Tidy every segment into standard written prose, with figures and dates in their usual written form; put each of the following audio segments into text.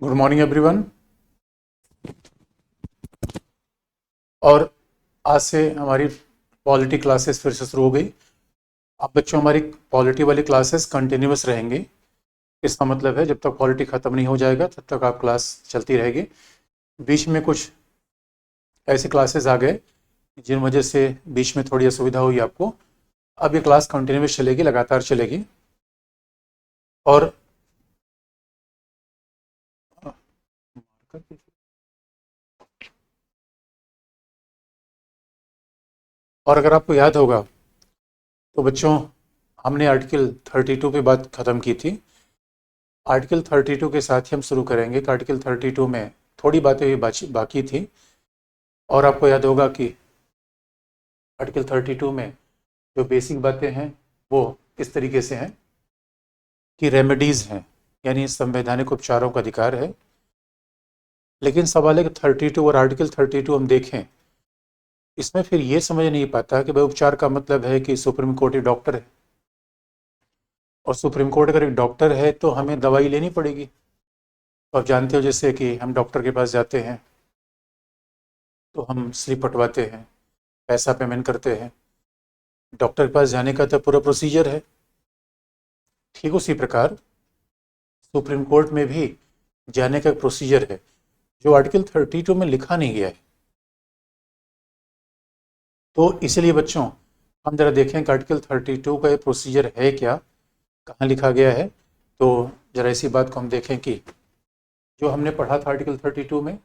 Good morning everyone. और आज से हमारी पॉलिटी क्लासेस फिर से शुरू हो गई। अब बच्चों हमारी पॉलिटी वाली क्लासेस कंटिन्यूस रहेंगी। इसका मतलब है जब तक पॉलिटी ख़त्म नहीं हो जाएगा तब तक आप क्लास चलती रहेगी। बीच में कुछ ऐसे क्लासेस आ गए जिन वजह से बीच में थोड़ी असुविधा हुई आपको। अब ये क्लास कंटिन्यूस चलेगी, लगातार चलेगी। और अगर आपको याद होगा तो बच्चों हमने आर्टिकल 32 पे बात ख़त्म की थी। आर्टिकल 32 के साथ ही हम शुरू करेंगे कि आर्टिकल 32 में थोड़ी बातें बाकी थी। और आपको याद होगा कि आर्टिकल 32 में जो बेसिक बातें हैं वो इस तरीके से हैं कि रेमेडीज़ हैं, यानी संवैधानिक उपचारों का अधिकार है। लेकिन सवाल है कि 32 और आर्टिकल 32 हम देखें, इसमें फिर ये समझ नहीं पाता कि भाई उपचार का मतलब है कि सुप्रीम कोर्ट एक डॉक्टर है, और सुप्रीम कोर्ट अगर एक डॉक्टर है तो हमें दवाई लेनी पड़ेगी। तो आप जानते हो जैसे कि हम डॉक्टर के पास जाते हैं तो हम स्लिप कटवाते हैं, पैसा पेमेंट करते हैं, डॉक्टर के पास जाने का तो पूरा प्रोसीजर है। ठीक उसी प्रकार सुप्रीम कोर्ट में भी जाने का प्रोसीजर है जो आर्टिकल 32 में लिखा नहीं गया है। तो इसलिए बच्चों हम जरा देखें कि आर्टिकल 32 का ये प्रोसीजर है क्या, कहाँ लिखा गया है। तो जरा इसी बात को हम देखें कि जो हमने पढ़ा था आर्टिकल 32 में,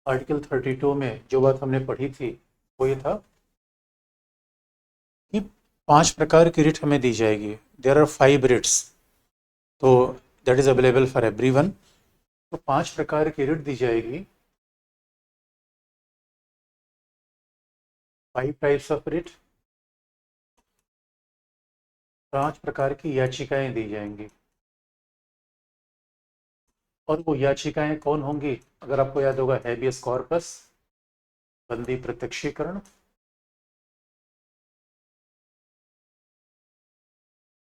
आर्टिकल 32 में जो बात हमने पढ़ी थी वो ये था कि 5 प्रकार की रिट हमें दी जाएगी। देयर आर 5 रिट्स, तो that is available for everyone. तो 5 प्रकार की रिट दी जाएगी, 5 टाइप्स ऑफ रिट, 5 प्रकार की याचिकाएं दी जाएंगी। और वो याचिकाएं कौन होंगी? अगर आपको याद होगा, हैबियस कॉर्पस, बंदी प्रत्यक्षीकरण,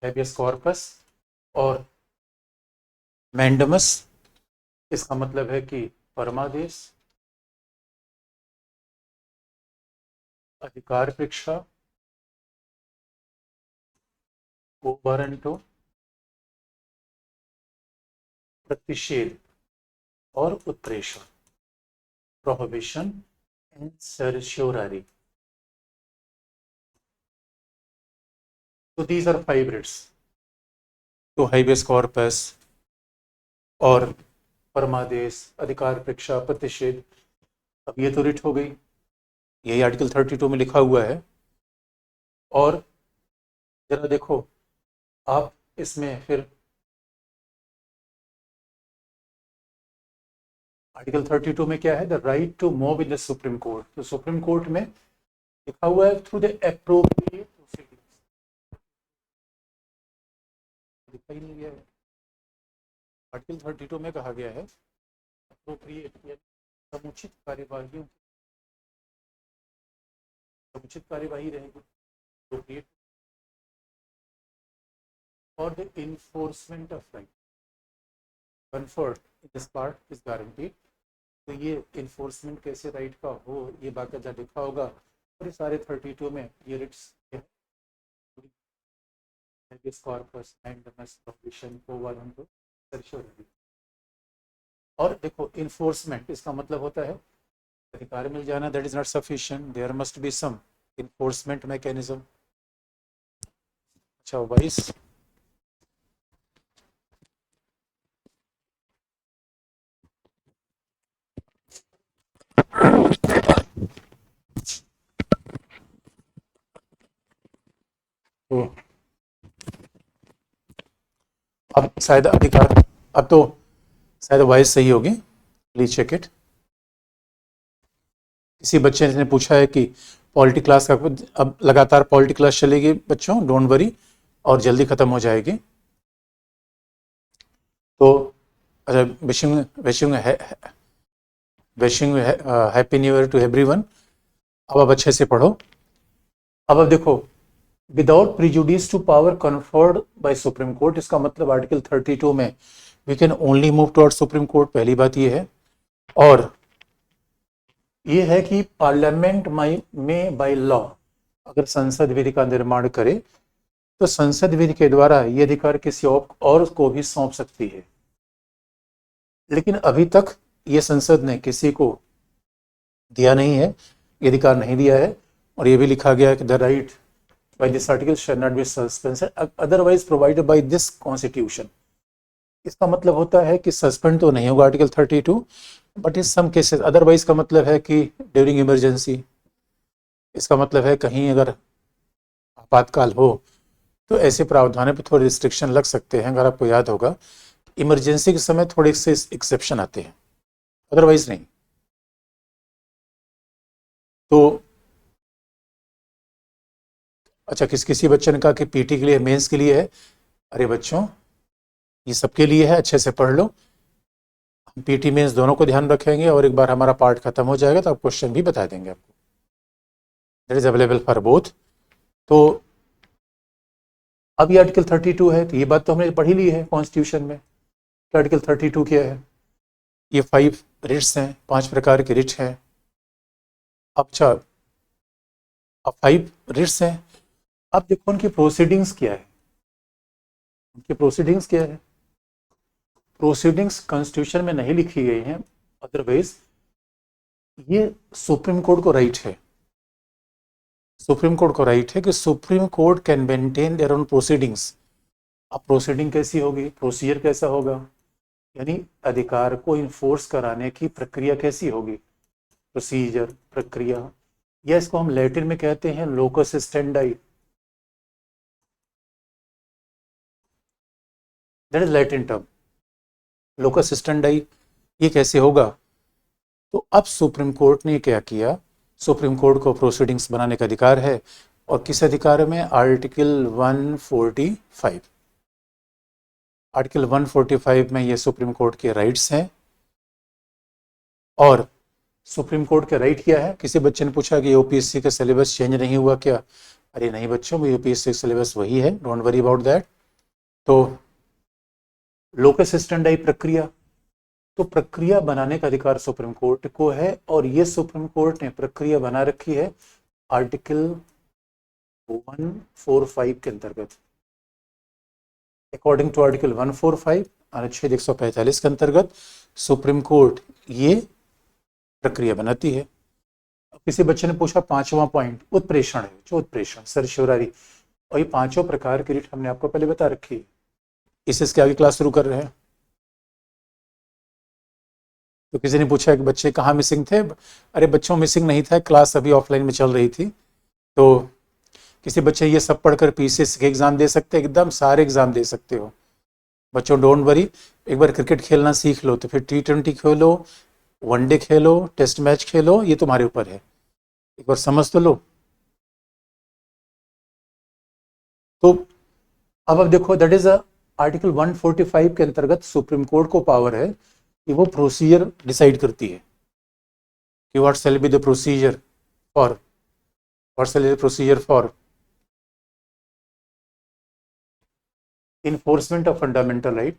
हैबियस कॉर्पस और मैंडमस, इसका मतलब है कि परमादेश, अधिकार परीक्षा, को वारंटो, प्रतिषेध और उत्प्रेषण, प्रोहिबिशन एंड सर्श्योरारी। तो दीज आर 5 रिट्स। तो हैबियस कॉर्पस और परमादेश, अधिकार परीक्षा, प्रतिषेध, अब ये तो रिट हो गई, यही आर्टिकल 32 में लिखा हुआ है। और जरा देखो आप इसमें फिर आर्टिकल 32 में क्या है, the right to move in the supreme court. तो सुप्रीम कोर्ट में लिखा हुआ है थ्रू द एप्रोप्रिएट प्रोसीडिंग्स, लिखा ही नहीं गया है। आर्टिकल 32 में कहा गया है अप्रोप्रिएट, समुचित कार्यवाही, समुचित कार्यवाही रहेगी appropriate for the enforcement of right conferred in this part is guaranteed. तो ये इन्फोर्समेंट कैसे राइट का हो, ये बात जब लिखा होगा। और ये सारे 32 में ये रिट्स कॉर्पस, मैंडमस, प्रोहिबिशन, को वारंटो, सर्श्योरारी। और देखो इन्फोर्समेंट इसका मतलब होता है अधिकार मिल जाना, that is not sufficient, there must be some enforcement mechanism. अच्छा 22, तो अब शायद अधिकार, अब तो शायद वॉइस सही होगी, प्लीज चेक इट। किसी बच्चे ने पूछा है कि पॉलिटी क्लास का, अब लगातार पॉलिटी क्लास चलेगी बच्चों, डोंट वरी, और जल्दी खत्म हो जाएगी। तो अच्छा, wishing wishing wishing happy new year to everyone. अब अच्छे से पढ़ो। अब देखो, without prejudice to power conferred by supreme court, इसका मतलब आर्टिकल 32 में we can only move towards supreme court, पहली बात ये है। और ये है कि पार्लियामेंट में बाय लॉ अगर संसद विधि का निर्माण करे तो संसद विधि के द्वारा ये अधिकार किसी और को भी सौंप सकती है। लेकिन अभी तक ये संसद ने किसी को दिया नहीं है, ये अधिकार नहीं दिया है। और ये भी लिखा गया है कि the right by this article shall not be suspended otherwise provided by this constitution. इसका मतलब होता है कि सस्पेंड तो नहीं होगा article 32, but in some cases otherwise का मतलब है कि ड्यूरिंग इमरजेंसी, इसका मतलब है कहीं अगर आपातकाल हो तो ऐसे प्रावधानों पर थोड़े रिस्ट्रिक्शन लग सकते हैं। अगर आपको याद होगा, इमरजेंसी के समय थोड़े से एक्सेप्शन आते हैं, अदरवाइज नहीं। तो अच्छा, किसी बच्चे ने कहा कि पीटी के लिए, मेंस के लिए है। अरे बच्चों, ये सबके लिए है, अच्छे से पढ़ लो। हम पीटी मेंस दोनों को ध्यान रखेंगे और एक बार हमारा पार्ट खत्म हो जाएगा तो आप क्वेश्चन भी बता देंगे आपको। That is available for both. तो अब ये आर्टिकल 32 है, तो ये बात तो हमने पढ़ ही ली है कॉन्स्टिट्यूशन में कि आर्टिकल 32 क्या है। ये 5 रिट्स हैं, 5 प्रकार के रिट हैं। अच्छा, अब 5 रिट्स हैं। अब देखो उनकी प्रोसीडिंग्स क्या है। उनकी प्रोसीडिंग्स क्या है? प्रोसीडिंग्स कॉन्स्टिट्यूशन में नहीं लिखी गई हैं, अदरवाइज ये सुप्रीम कोर्ट को राइट है। सुप्रीम कोर्ट को राइट है कि supreme court can maintain their own proceedings. अब प्रोसीडिंग कैसी होगी, प्रोसीजर कैसा होगा, यानी अधिकार को इन्फोर्स कराने की प्रक्रिया कैसी होगी, प्रोसीजर, प्रक्रिया, या इसको हम लैटिन में कहते हैं locus स्टैंडाई। That is Latin term, locus स्टैंडाई। ये कैसे होगा? तो अब सुप्रीम कोर्ट ने क्या किया, सुप्रीम कोर्ट को प्रोसीडिंग्स बनाने का अधिकार है। और किस अधिकार में? आर्टिकल 145। आर्टिकल 145 में ये सुप्रीम कोर्ट के राइट्स हैं। और सुप्रीम कोर्ट का राइट क्या है? किसी बच्चे ने पूछा कि यूपीएससी का सिलेबस चेंज नहीं हुआ क्या? अरे नहीं बच्चों, यूपीएससी सिलेबस वही है, डोंट वरी अबाउट दैट। तो लोकस स्टैंडाई प्रक्रिया, तो प्रक्रिया बनाने का अधिकार सुप्रीम कोर्ट को है। और ये सुप्रीम कोर्ट ने प्रक्रिया बना रखी है आर्टिकल 145 के अंतर्गत। अकॉर्डिंग टू आर्टिकल 145 अनुच्छेद 145 के अंतर्गत सुप्रीम कोर्ट ये प्रक्रिया बनाती है। किसी बच्चे ने पूछा 5वां पॉइंट उत्प्रेषण है, जो उत्प्रेषण सर्शियोरारी, और ये 5 प्रकार की रिट हमने आपको पहले बता रखी है। इसके आगे क्लास शुरू कर रहे हैं। तो किसी ने पूछा कि बच्चे कहाँ मिसिंग थे? अरे बच्चों, मिसिंग नहीं था, क्लास अभी ऑफलाइन में चल रही थी। तो किसी बच्चे ये सब पढ़कर पीसीएस के एग्जाम दे सकते, एकदम सारे एग्जाम दे सकते हो बच्चों, डोंट वरी। एक बार क्रिकेट खेलना सीख लो तो फिर T20 खेलो, वनडे खेलो, टेस्ट मैच खेलो, ये तुम्हारे ऊपर है, एक बार समझ तो लो। तो अब देखो, दैट इज आर्टिकल 145 के अंतर्गत सुप्रीम कोर्ट को पावर है कि वो प्रोसीजर डिसाइड करती है कि what shall be the procedure for enforcement of fundamental right.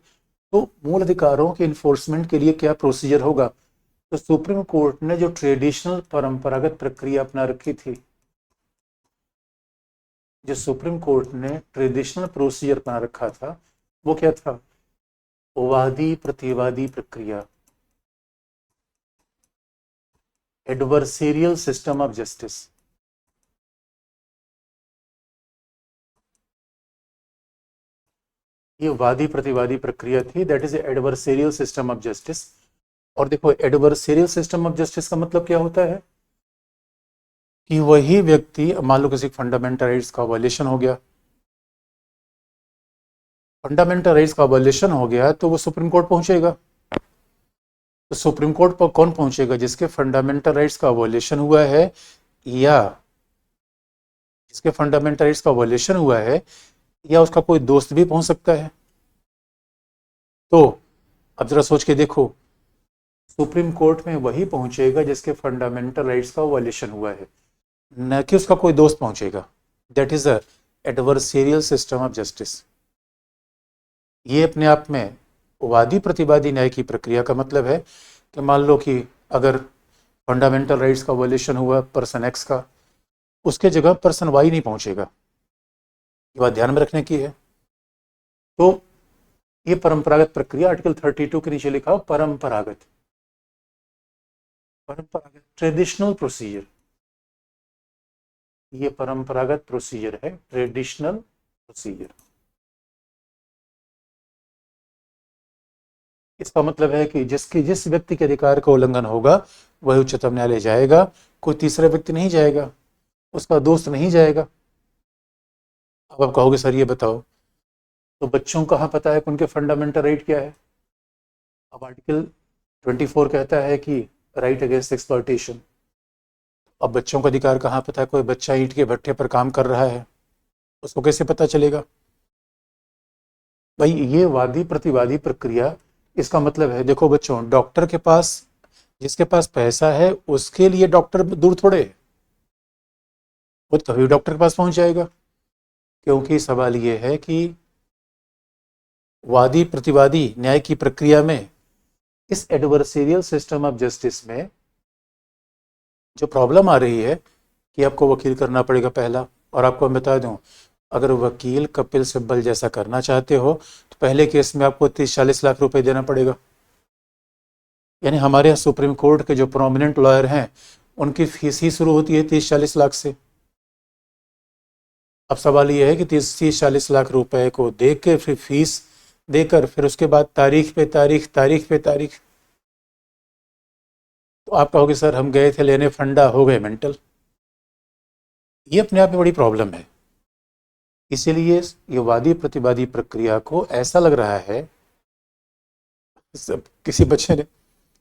तो मूल अधिकारों के इन्फोर्समेंट के लिए क्या प्रोसीजर होगा? तो सुप्रीम कोर्ट ने जो ट्रेडिशनल परंपरागत प्रक्रिया अपना रखी थी, जो सुप्रीम कोर्ट ने ट्रेडिशनल प्रोसीजर बना रखा था, वो क्या था? वादी प्रतिवादी प्रक्रिया, एडवर्सेरियल सिस्टम ऑफ जस्टिस। ये वादी प्रतिवादी प्रक्रिया थी, that is adversarial system of justice. और देखो, एडवर्सेरियल सिस्टम ऑफ जस्टिस का मतलब क्या होता है कि वही व्यक्ति, मान लो किसी फंडामेंटल राइट्स का वायलेशन हो गया, फंडामेंटल राइट्स का वायलेशन हो गया तो वो सुप्रीम कोर्ट पहुंचेगा। तो सुप्रीम कोर्ट पर कौन पहुंचेगा? जिसके फंडामेंटल राइट्स का वायलेशन हुआ है, या जिसके फंडामेंटल राइट्स का वायलेशन हुआ है, या उसका कोई दोस्त भी पहुंच सकता है। तो अब जरा सोच के देखो, सुप्रीम कोर्ट में वही पहुंचेगा जिसके फंडामेंटल राइट्स का वायलेशन हुआ है। न कि उसका कोई दोस्त पहुंचेगा। That is a adversarial system of justice. ये अपने आप में वादी प्रतिवादी न्याय की प्रक्रिया का मतलब है कि मान लो कि अगर फंडामेंटल राइट्स का वॉल्यूशन हुआ पर्सन एक्स का, उसके जगह पर्सन वाई नहीं पहुंचेगा। ये बात ध्यान में रखने की है। तो ये परंपरागत प्रक्रिया आर्टिकल 32 के नीचे लिखा हो परंपरागत, परंपरागत ट्रेडिशनल प्रोसीजर। ये परंपरागत प्रोसीजर है, ट्रेडिशनल प्रोसीजर। इसका मतलब है कि जिस व्यक्ति के अधिकार का उल्लंघन होगा वह उच्चतम न्यायालय जाएगा, कोई तीसरा व्यक्ति नहीं जाएगा, उसका दोस्त नहीं जाएगा। अब आप कहोगे सर ये बताओ, तो बच्चों को कहाँ पता है कि उनके फंडामेंटल राइट क्या है? अब आर्टिकल 24 कहता है कि राइट अगेंस्ट एक्सप्लॉयटेशन। अब बच्चों का अधिकार कहाँ पता है? कोई बच्चा ईंट के भट्ठे पर काम कर रहा है, उसको कैसे पता चलेगा? भाई ये वादी प्रतिवादी प्रक्रिया, इसका मतलब है देखो बच्चों, डॉक्टर के पास, जिसके पास पैसा है उसके लिए डॉक्टर दूर थोड़े है, वो तो कभी डॉक्टर के पास पहुंच जाएगा। क्योंकि सवाल ये है कि वादी प्रतिवादी न्याय की प्रक्रिया में, इस एडवर्सेरियल सिस्टम ऑफ जस्टिस में जो प्रॉब्लम आ रही है कि आपको वकील करना पड़ेगा पहला। और आपको मैं बता दूं, अगर वकील कपिल सिब्बल जैसा करना चाहते हो तो पहले केस में आपको 30-40 लाख रुपए देना पड़ेगा। यानी हमारे यहाँ सुप्रीम कोर्ट के जो प्रोमिनेंट लॉयर हैं उनकी फीस ही शुरू होती है 30-40 लाख से। अब सवाल ये है कि 30-40 लाख रुपए को दे के फिर फीस देकर फिर उसके बाद तारीख पे तारीख, तारीख पे तारीख। तो आप कहोगे सर हम गए थे लेने फंडा, हो गए मेंटल। ये अपने आप में बड़ी प्रॉब्लम है। इसीलिए ये वादी प्रतिवादी प्रक्रिया को ऐसा लग रहा है, किसी बच्चे ने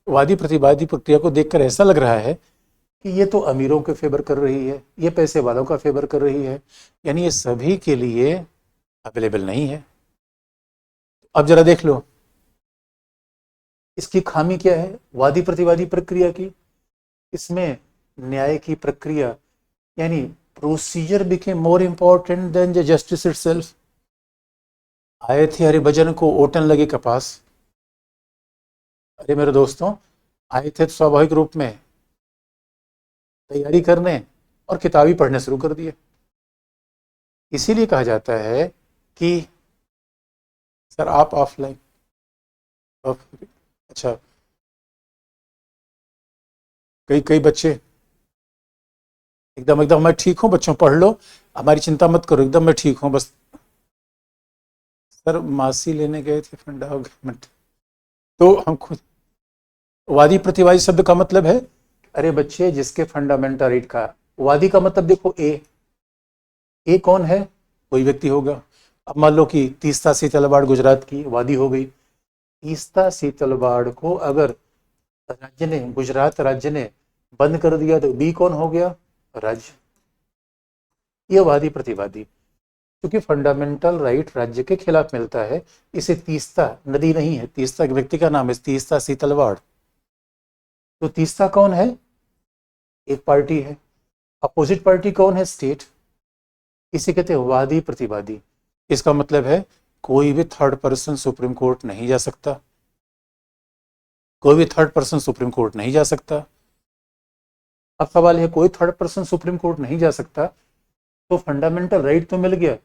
वादी प्रतिवादी प्रक्रिया को देखकर ऐसा लग रहा है कि ये तो अमीरों के फेवर कर रही है, ये पैसे वालों का फेवर कर रही है, यानी ये सभी के लिए अवेलेबल नहीं है। अब जरा देख लो इसकी खामी क्या है वादी प्रतिवादी प्रक्रिया की। इसमें न्याय की प्रक्रिया यानी procedure became more important than the justice itself. आए थे हरिभजन को ओटन लगे कपास। अरे मेरे दोस्तों, आए थे तो स्वाभाविक रूप में तैयारी करने और किताबी पढ़ने शुरू कर दिए। इसीलिए कहा जाता है कि सर आप ऑफलाइन, अच्छा, कई कई बच्चे एकदम एकदम मैं ठीक हूँ, बच्चों पढ़ लो, हमारी चिंता मत करो, एकदम मैं ठीक हूँ बस। सर मासी लेने गए थे फंडा हो गया। तो हम खुद, वादी प्रतिवादी शब्द का मतलब है, अरे बच्चे जिसके फंडामेंटल राइट का, वादी का मतलब देखो ए कौन है? कोई व्यक्ति होगा। अब मान लो कि तीस्ता सीतलवाड़ गुजरात की वादी हो गई। तीस्ता सीतलवाड़ को अगर राज्य ने, गुजरात राज्य ने बंद कर दिया तो बी कौन हो गया? राज्य। ये वादी प्रतिवादी, क्योंकि फंडामेंटल राइट राज्य के खिलाफ मिलता है। इसे तीस्ता नदी नहीं है, तीस्ता एक व्यक्ति का नाम है, तीस्ता सीतलवाड़। तो तीस्ता कौन है? एक पार्टी है। अपोजिट पार्टी कौन है? स्टेट। इसे कहते हैं वादी प्रतिवादी। इसका मतलब है कोई भी थर्ड पर्सन सुप्रीम कोर्ट नहीं जा सकता, कोई भी थर्ड पर्सन सुप्रीम कोर्ट नहीं जा सकता। अब सवाल है कोई थर्ड पर्सन सुप्रीम कोर्ट नहीं जा सकता तो फंडामेंटल राइट तो मिल गया,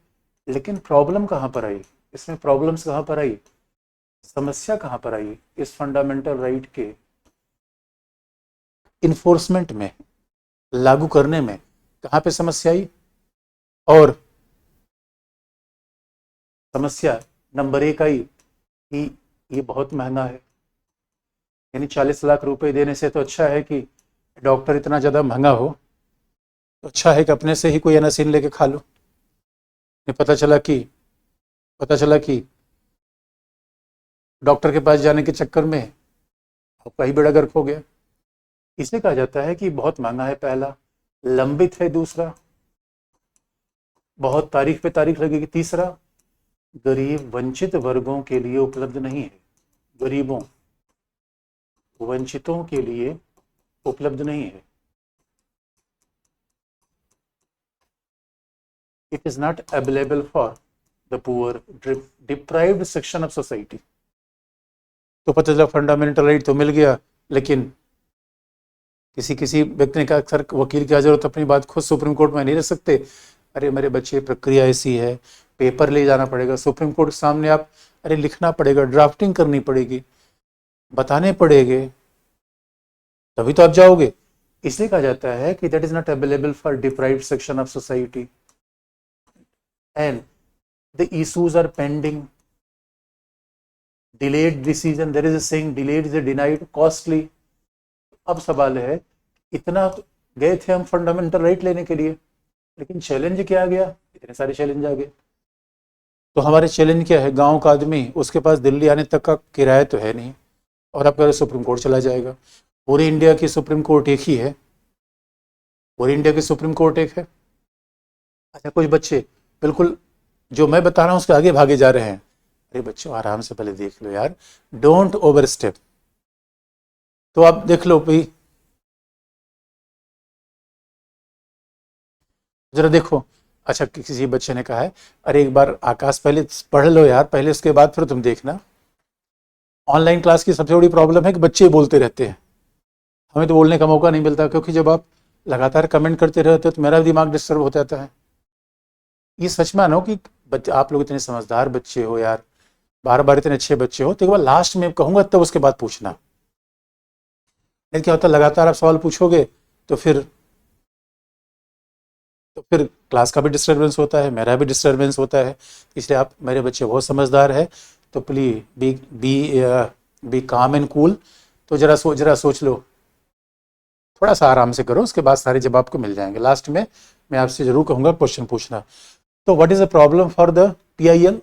लेकिन प्रॉब्लम कहां पर आई? इसमें प्रॉब्लम्स कहां पर आई, समस्या कहां पर आई इस फंडामेंटल राइट के इन्फोर्समेंट में, लागू करने में? कहां पे समस्या आई? और समस्या नंबर एक आई कि ये बहुत महंगा है। यानी 40 लाख रुपए देने से तो अच्छा है कि डॉक्टर इतना ज़्यादा महंगा हो, तो अच्छा है कि अपने से ही कोई एनासिन लेके खा लो। पता चला कि डॉक्टर के पास जाने के चक्कर में आपका ही बेड़ा गर्क हो गया। इसलिए कहा जाता है कि बहुत महंगा है पहला, लंबित है दूसरा, बहुत तारीख पे तारीख लगेगी तीसरा, गरीब वंचित वर्गों के लिए उपलब्ध नहीं है, गरीबों वंचितों के लिए उपलब्ध नहीं है। It is not available for the poor deprived section of society. तो पता चला फंडामेंटल राइट तो मिल गया, लेकिन किसी किसी व्यक्ति ने कहा सर वकील की जरूरत, अपनी बात खुद सुप्रीम कोर्ट में नहीं रख सकते। अरे मेरे बच्चे प्रक्रिया ऐसी है, पेपर ले जाना पड़ेगा सुप्रीम कोर्ट के सामने, आप अरे लिखना पड़ेगा, ड्राफ्टिंग करनी पड़ेगी, बताने पड़ेंगे, तभी तो आप जाओगे। इसलिए कहा जाता है कि that is not available for deprived section of society and the issues are pending, delayed decision, there is a saying delayed is denied, costly. अब सवाल है, इतना तो गए थे हम फंडामेंटल राइट लेने के लिए, लेकिन चैलेंज क्या आ गया, इतने सारे चैलेंज आ गए। तो हमारे चैलेंज क्या है, गांव का आदमी, उसके पास दिल्ली आने तक का किराया तो है नहीं, और आप कह रहे सुप्रीम कोर्ट चला जाएगा। पूरे इंडिया की सुप्रीम कोर्ट एक ही है, पूरे इंडिया की सुप्रीम कोर्ट एक है। अच्छा, कुछ बच्चे बिल्कुल जो मैं बता रहा हूँ उसके आगे भागे जा रहे हैं। अरे बच्चों आराम से पहले देख लो यार, डोंट ओवर स्टेप। तो आप देख लो भाई, जरा देखो। अच्छा, किसी बच्चे ने कहा है अरे एक बार आकाश पहले पढ़ लो यार पहले, उसके बाद फिर तुम देखना। ऑनलाइन क्लास की सबसे बड़ी प्रॉब्लम है कि बच्चे बोलते रहते हैं, हमें तो बोलने का मौका नहीं मिलता, क्योंकि जब आप लगातार कमेंट करते रहते हो तो मेरा भी दिमाग डिस्टर्ब हो जाता है। ये सच मानो कि बच्चे, आप लोग इतने समझदार बच्चे हो यार, बार बार इतने अच्छे बच्चे हो, तो एक बार लास्ट में कहूंगा तब उसके बाद पूछना। नहीं क्या होता, लगातार आप सवाल पूछोगे तो फिर क्लास का भी डिस्टर्बेंस होता है, मेरा भी डिस्टर्बेंस होता है। इसलिए आप, मेरे बच्चे बहुत समझदार है, तो प्लीज बी बी बी काम एंड कूल। तो जरा सोच लो, थोड़ा सा आराम से करो, उसके बाद सारे जवाब आपको मिल जाएंगे। लास्ट में मैं आपसे जरूर कहूँगा क्वेश्चन पूछना। तो what is the problem for the PIL?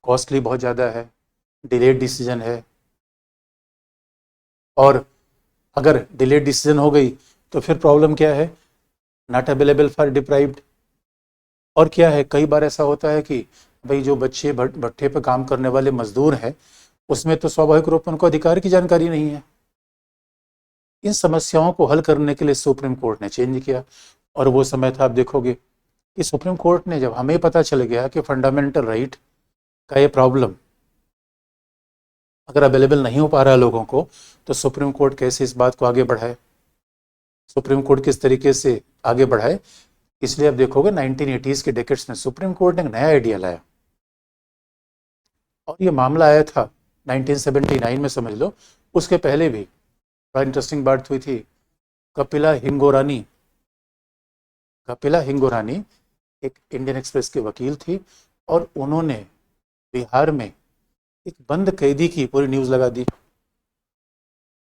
Costly बहुत ज़्यादा है, डिलेड डिसीजन है, और अगर डिलेड डिसीजन हो गई तो फिर प्रॉब्लम क्या है, नॉट अवेलेबल फॉर डिप्राइव्ड। और क्या है, कई बार ऐसा होता है कि भाई जो बच्चे भट्ठे पर काम करने वाले मजदूर हैं, उसमें तो स्वाभाविक रूप से उनको अधिकार की जानकारी नहीं है। इन समस्याओं को हल करने के लिए सुप्रीम कोर्ट ने चेंज किया, और वो समय था, आप देखोगे कि सुप्रीम कोर्ट ने, जब हमें पता चल गया कि फंडामेंटल राइट का ये प्रॉब्लम अगर अवेलेबल नहीं हो पा रहा है लोगों को, तो सुप्रीम कोर्ट कैसे इस बात को आगे बढ़ाए, सुप्रीम कोर्ट किस तरीके से आगे बढ़ाए। इसलिए आप देखोगे 1980s के डेकेड्स में सुप्रीम कोर्ट ने एक नया आइडिया लाया, और ये मामला आया था 1979 में, समझ लो। उसके पहले भी बड़ा इंटरेस्टिंग बात हुई थी। कपिला हिंगोरानी, कपिला हिंगोरानी एक इंडियन एक्सप्रेस के वकील थी, और उन्होंने बिहार में एक बंद कैदी की पूरी न्यूज़ लगा दी।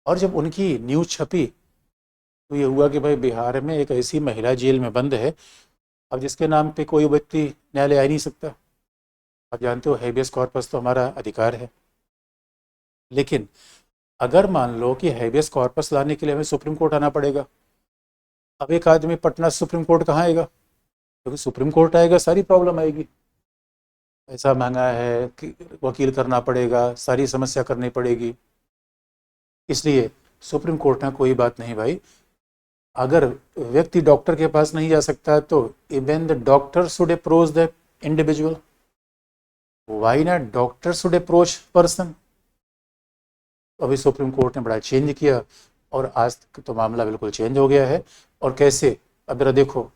और जब उनकी न्यूज़ छपी तो ये हुआ कि भाई बिहार में एक ऐसी महिला जेल में बंद है, अब जिसके नाम पे कोई व्यक्ति न्यायालय आ नहीं सकता। आप जानते हो हेबियस कॉर्पस तो हमारा अधिकार है, लेकिन अगर मान लो कि हेबियस कॉर्पस लाने के लिए हमें सुप्रीम कोर्ट आना पड़ेगा, अब एक आदमी पटना सुप्रीम कोर्ट कहाँ आएगा, क्योंकि सुप्रीम कोर्ट आएगा सारी प्रॉब्लम आएगी। पैसा महंगा है कि वकील करना पड़ेगा, सारी समस्या करनी पड़ेगी। इसलिए सुप्रीम कोर्ट ने कोई बात नहीं भाई, अगर व्यक्ति डॉक्टर के पास नहीं जा सकता तो even the doctor should approach the individual, why not doctor should approach person. अभी सुप्रीम कोर्ट ने बड़ा चेंज किया, और आज तक तो मामला बिल्कुल चेंज हो गया है। और कैसे, अब जरा देखो,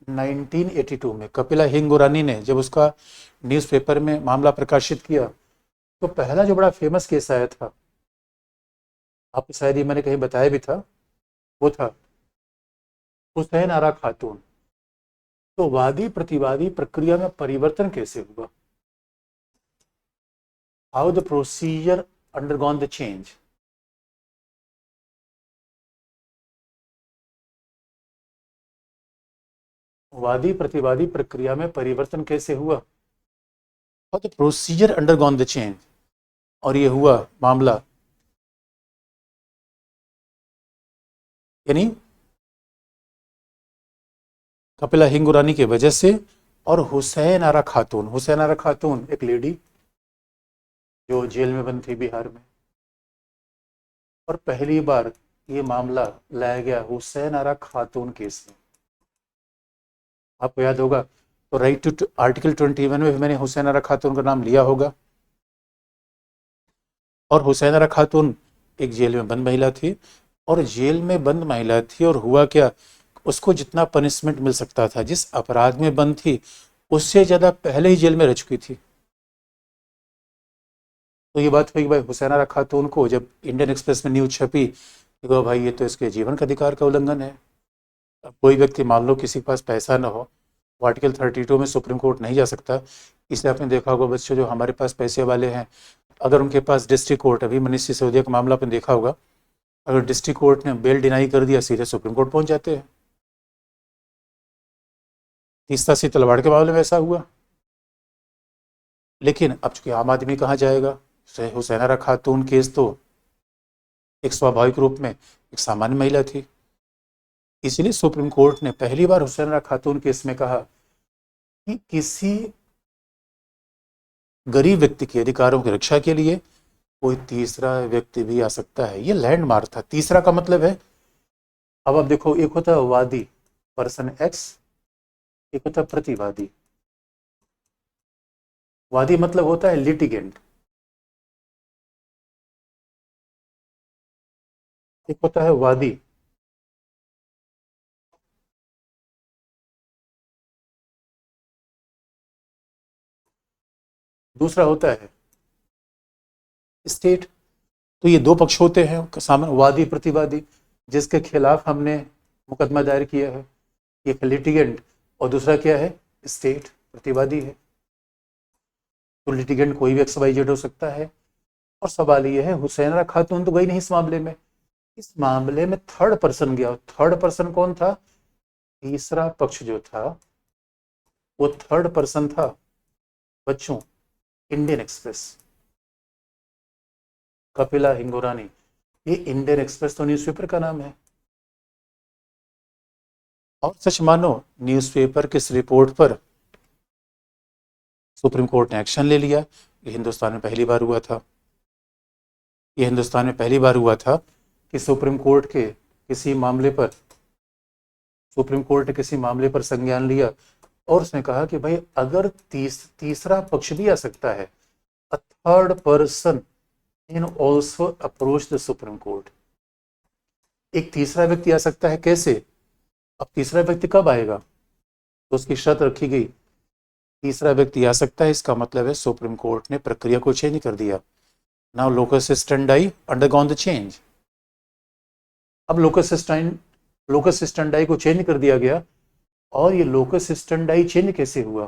1982 में कपिला हिंगोरानी ने जब उसका न्यूज़पेपर में मामला प्रकाशित किया, तो पहला जो बड़ा फेमस केस आया था, आपको शायद ये मैंने कहीं बताया भी था, वो था हुसैन आरा खातून। तो वादी प्रतिवादी प्रक्रिया में परिवर्तन कैसे हुआ, how the procedure undergone the change. वादी प्रतिवादी प्रक्रिया में परिवर्तन कैसे हुआ, how the procedure undergone the change. और ये हुआ मामला, यानी कपिला हिंगुरानी की वजह से। और हुसैन आरा खातून, हुसैन आरा खातून एक लेडी जो जेल में बंद थी बिहार में, और पहली बार ये मामला लाया गया हुसैन आरा खातून केस में। आपको याद होगा तो राइट टू आर्टिकल 21 में भी मैंने हुसैन आरा खातून का नाम लिया होगा। और हुसैन आरा खातून एक जेल में बंद महिला थी, और जेल में बंद महिला थी, और हुआ क्या, उसको जितना पनिशमेंट मिल सकता था, जिस अपराध में बंद थी उससे ज़्यादा पहले ही जेल में रह चुकी थी। तो ये बात हुई भाई हुसैन आरा खातून को, जब इंडियन एक्सप्रेस में न्यूज छपी, देखो भाई ये तो इसके जीवन का अधिकार का उल्लंघन है। अब कोई व्यक्ति मान लो किसी के पास पैसा ना हो, वो आर्टिकल 32 में सुप्रीम कोर्ट नहीं जा सकता। इसलिए आपने देखा होगा बच्चों, जो हमारे पास पैसे वाले हैं, अगर उनके पास डिस्ट्रिक्ट कोर्ट, अभी मनीष सिसोदिया का मामला आपने देखा होगा, अगर डिस्ट्रिक्ट कोर्ट ने बेल डिनाई कर दिया, सीधे सुप्रीम कोर्ट पहुंच जाते हैं। तीसरा सी तलवाड़ के मामले में ऐसा हुआ। लेकिन अब चूंकि आम आदमी कहाँ जाएगा, हुसैन आरा खातून केस तो एक स्वाभाविक रूप में एक सामान्य महिला थी। इसलिए सुप्रीम कोर्ट ने पहली बार हुसैन आरा खातून केस में कहा कि किसी गरीब व्यक्ति के अधिकारों की रक्षा के लिए कोई तीसरा व्यक्ति भी आ सकता है। ये लैंडमार्क था। तीसरा का मतलब है, अब आप देखो, एक होता है वादी, पर्सन एक्स, एक होता है प्रतिवादी। वादी मतलब होता है लिटिगेंट, एक होता है वादी। दूसरा होता है स्टेट। तो ये दो पक्ष होते हैं सामने, वादी प्रतिवादी, जिसके खिलाफ हमने मुकदमा दायर किया है, एक लिटिगेंट, और दूसरा क्या है, स्टेट, प्रतिवादी है। तो लिटिगेंट कोई भी एक्स वाई जेड हो सकता है। और सवाल ये है, हुसैन आरा खातून तो गई नहीं इस मामले में, इस मामले में थर्ड पर्सन गया। थर्ड पर्सन कौन था, तीसरा पक्ष जो था वो थर्ड पर्सन था बच्चों, इंडियन एक्सप्रेस, कपिला हिंगोरानी। ये इंडियन एक्सप्रेस तो न्यूज़पेपर का नाम है। और सच मानो, न्यूज़पेपर की इस रिपोर्ट पर सुप्रीम कोर्ट ने एक्शन ले लिया। ये हिंदुस्तान में पहली बार हुआ था। ये हिंदुस्तान में पहली बार हुआ था कि सुप्रीम कोर्ट के किसी मामले पर, सुप्रीम कोर्ट ने किसी मामले पर संज्ञान लिया और उसने कहा कि भाई अगर तीसरा पक्ष भी आ सकता है, a third person can also approach the supreme court. एक तीसरा व्यक्ति आ सकता है, कैसे, अब तीसरा व्यक्ति कब आएगा, तो उसकी शर्त रखी गई, तीसरा व्यक्ति आ सकता है, इसका मतलब है सुप्रीम कोर्ट ने प्रक्रिया को चेंज कर दिया। Now locus स्टैंडाई undergone the change. अब लोकस स्टैंडाई को चेंज कर दिया गया। और ये लोकस स्टैंडाई चेंज कैसे हुआ,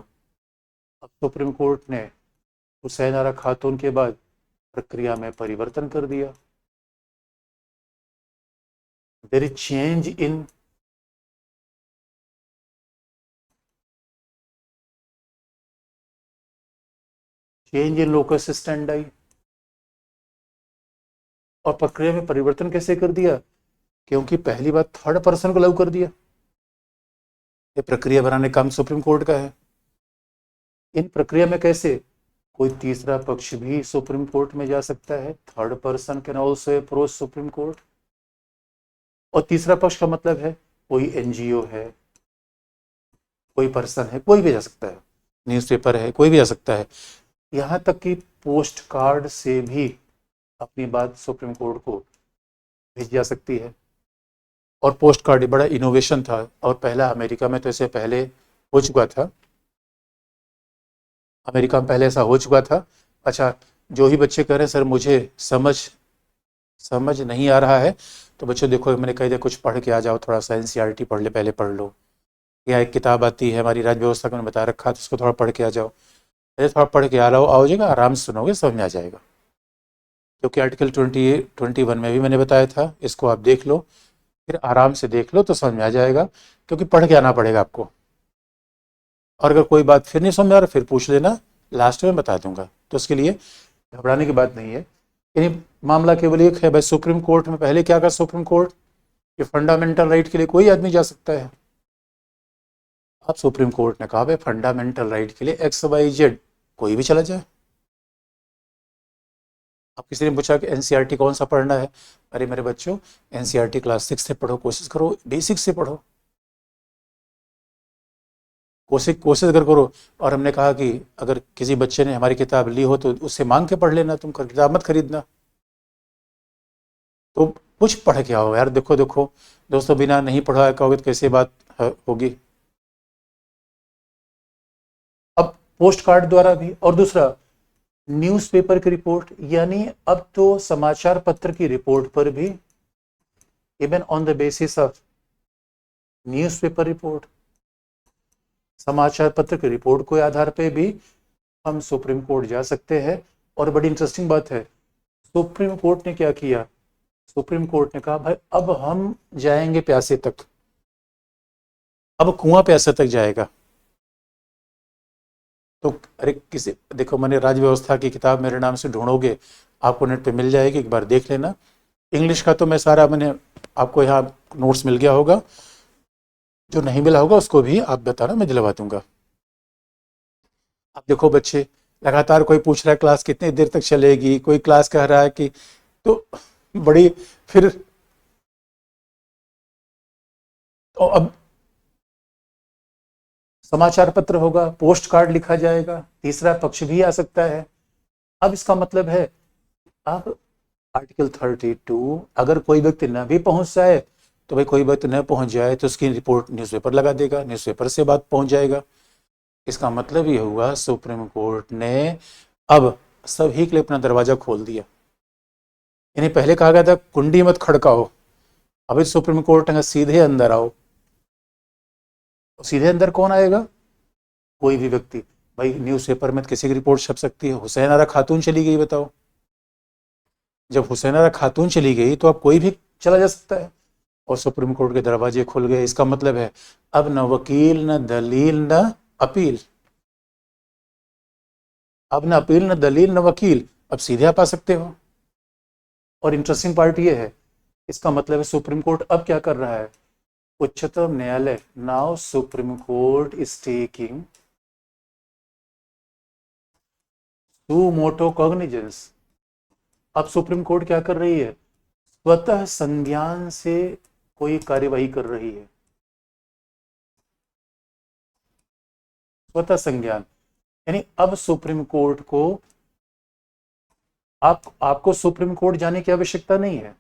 अब सुप्रीम कोर्ट ने हुसैन आरा खातून के बाद प्रक्रिया में परिवर्तन कर दिया। There is change in locus standi. और प्रक्रिया में परिवर्तन कैसे कर दिया, क्योंकि पहली बार थर्ड पर्सन को लागू कर दिया। ये प्रक्रिया बनाने का काम सुप्रीम कोर्ट का है। इन प्रक्रिया में कैसे, कोई तीसरा पक्ष भी सुप्रीम कोर्ट में जा सकता है, third person can also approach supreme court. और तीसरा पक्ष का मतलब है कोई एनजीओ है, कोई पर्सन है, कोई भी जा सकता है, न्यूज़पेपर है, कोई भी जा सकता है। यहाँ तक कि पोस्ट कार्ड से भी अपनी बात सुप्रीम कोर्ट को भेजी जा सकती है। और पोस्ट कार्ड बड़ा इनोवेशन था, और पहला अमेरिका में तो ऐसे पहले हो चुका था, अमेरिका में पहले ऐसा हो चुका था। अच्छा, जो ही बच्चे कह रहे हैं सर मुझे समझ नहीं आ रहा है, तो बच्चों देखो, मैंने कह दिया कुछ पढ़ के आ जाओ, थोड़ा सा एनसीईआरटी पढ़ ले, पहले पढ़ लो, या एक किताब आती है हमारी राज्य व्यवस्था का, मैंने बता रखा, तो उसको थोड़ा पढ़ के आ जाओ। अरे थोड़ा पढ़ के आ रहा हो, आओ जाएगा, आराम से सुनोगे, समझ में आ जाएगा। क्योंकि आर्टिकल 21 में भी मैंने बताया था, इसको आप देख लो, फिर आराम से देख लो तो समझ में आ जाएगा, क्योंकि पढ़ के आना पड़ेगा आपको। और अगर कोई बात फिर नहीं समझ में आ रहा, फिर पूछ लेना, लास्ट में बता दूंगा। तो उसके लिए घबराने की बात नहीं है। यानी मामला केवल एक है भाई, सुप्रीम कोर्ट में पहले क्या कहा सुप्रीम कोर्ट, कि फंडामेंटल राइट के लिए कोई आदमी जा सकता है। अब सुप्रीम कोर्ट ने कहा भाई फंडामेंटल राइट के लिए एक्स वाई जेड कोई भी चला जाए। अब किसी ने पूछा कि एनसीईआरटी कौन सा पढ़ना है, अरे मेरे बच्चों, एनसीईआरटी क्लास 6 से पढ़ो, कोशिश करो बेसिक से पढ़ो, कोशिश कोशिश अगर करो। और हमने कहा कि अगर किसी बच्चे ने हमारी किताब ली हो तो उससे मांग के पढ़ लेना, तुम किताब मत खरीदना। तो कुछ पढ़ के आओ यार। देखो देखो दोस्तों, बिना नहीं पढ़ा कहोगे तो कैसे बात होगी। अब पोस्ट कार्ड द्वारा भी, और दूसरा न्यूज़पेपर की रिपोर्ट, यानी अब तो समाचार पत्र की रिपोर्ट पर भी, even on the basis of newspaper report, समाचार पत्र की रिपोर्ट के आधार पे भी हम सुप्रीम कोर्ट जा सकते हैं। और बड़ी इंटरेस्टिंग बात है, सुप्रीम कोर्ट ने क्या किया, सुप्रीम कोर्ट ने कहा भाई अब हम जाएंगे प्यासे तक, अब कुआं प्यासे तक जाएगा। तो अरे किसी, देखो मैंने राज्य व्यवस्था की किताब मेरे नाम से ढूंढोगे आपको नेट पे मिल जाएगी, एक बार देख लेना। इंग्लिश का तो मैं सारा, मैंने आपको यहाँ नोट्स मिल गया होगा, जो नहीं मिला होगा उसको भी आप बताना, मैं दिलवा दूंगा। अब देखो बच्चे लगातार, कोई पूछ रहा है क्लास कितनी देर तक चलेगी, कोई क्लास कह रहा है कि, तो बड़ी फिर, तो अब समाचार पत्र होगा, पोस्ट कार्ड लिखा जाएगा, तीसरा पक्ष भी आ सकता है। अब इसका मतलब है, अब आर्टिकल 32, अगर कोई व्यक्ति न भी पहुंच जाए तो भाई, कोई व्यक्ति न पहुंच जाए तो उसकी रिपोर्ट न्यूज़पेपर लगा देगा, न्यूज़पेपर से बात पहुंच जाएगा। इसका मतलब ये हुआ सुप्रीम कोर्ट ने अब सभी के लिए अपना दरवाजा खोल दिया। यानी पहले कहा गया था कुंडी मत खड़काओ, अभी सुप्रीम कोर्ट ने सीधे अंदर आओ। सीधे अंदर कौन आएगा, कोई भी व्यक्ति। भाई न्यूज़पेपर में किसी की रिपोर्ट छप सकती है, हुसैन आरा खातून चली गई, बताओ, जब हुसैन आरा खातून चली गई तो अब कोई भी चला जा सकता है, और सुप्रीम कोर्ट के दरवाजे खुल गए। इसका मतलब है अब न वकील, न दलील, न अपील, अब न अपील, न दलील, न वकील, अब सीधे आप आ सकते हो। और इंटरेस्टिंग पार्ट ये है, इसका मतलब है सुप्रीम कोर्ट अब क्या कर रहा है, उच्चतम न्यायालय, now supreme court is taking suo motu cognizance. अब सुप्रीम कोर्ट क्या कर रही है, स्वतः संज्ञान से कोई कार्यवाही कर रही है, स्वतः संज्ञान। यानी अब सुप्रीम कोर्ट को, आपको सुप्रीम कोर्ट जाने की आवश्यकता नहीं है,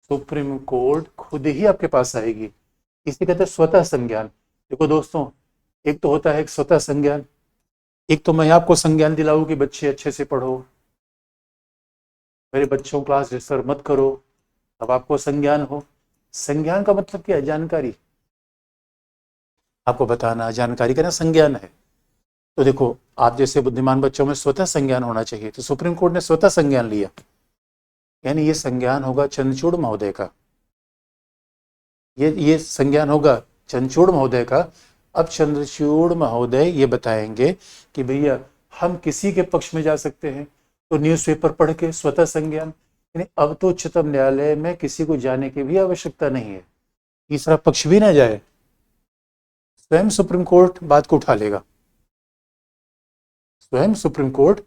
सुप्रीम कोर्ट खुद ही आपके पास आएगी। इसे कहते हैं स्वतः संज्ञान। देखो दोस्तों, एक तो होता है एक स्वतः संज्ञान, एक तो मैं आपको संज्ञान दिलाऊं कि बच्चे अच्छे से पढ़ो, मेरे बच्चों क्लास डिस्टर्ब मत करो, अब आपको संज्ञान हो। संज्ञान का मतलब क्या है, जानकारी आपको बताना, जानकारी का ना संज्ञान है। तो देखो, आप जैसे बुद्धिमान बच्चों में स्वतः संज्ञान होना चाहिए, तो सुप्रीम कोर्ट ने स्वतः संज्ञान लिया, यानी ये संज्ञान होगा चंद्रचूड़ महोदय का, ये संज्ञान होगा चंद्रचूड़ महोदय का। अब चंद्रचूड़ महोदय ये बताएंगे कि भैया हम किसी के पक्ष में जा सकते हैं, तो न्यूज़पेपर पढ़ के स्वतः संज्ञान। यानी अब तो उच्चतम न्यायालय में किसी को जाने की भी आवश्यकता नहीं है, तीसरा पक्ष भी ना जाए, स्वयं सुप्रीम कोर्ट बात को उठा लेगा, स्वयं सुप्रीम कोर्ट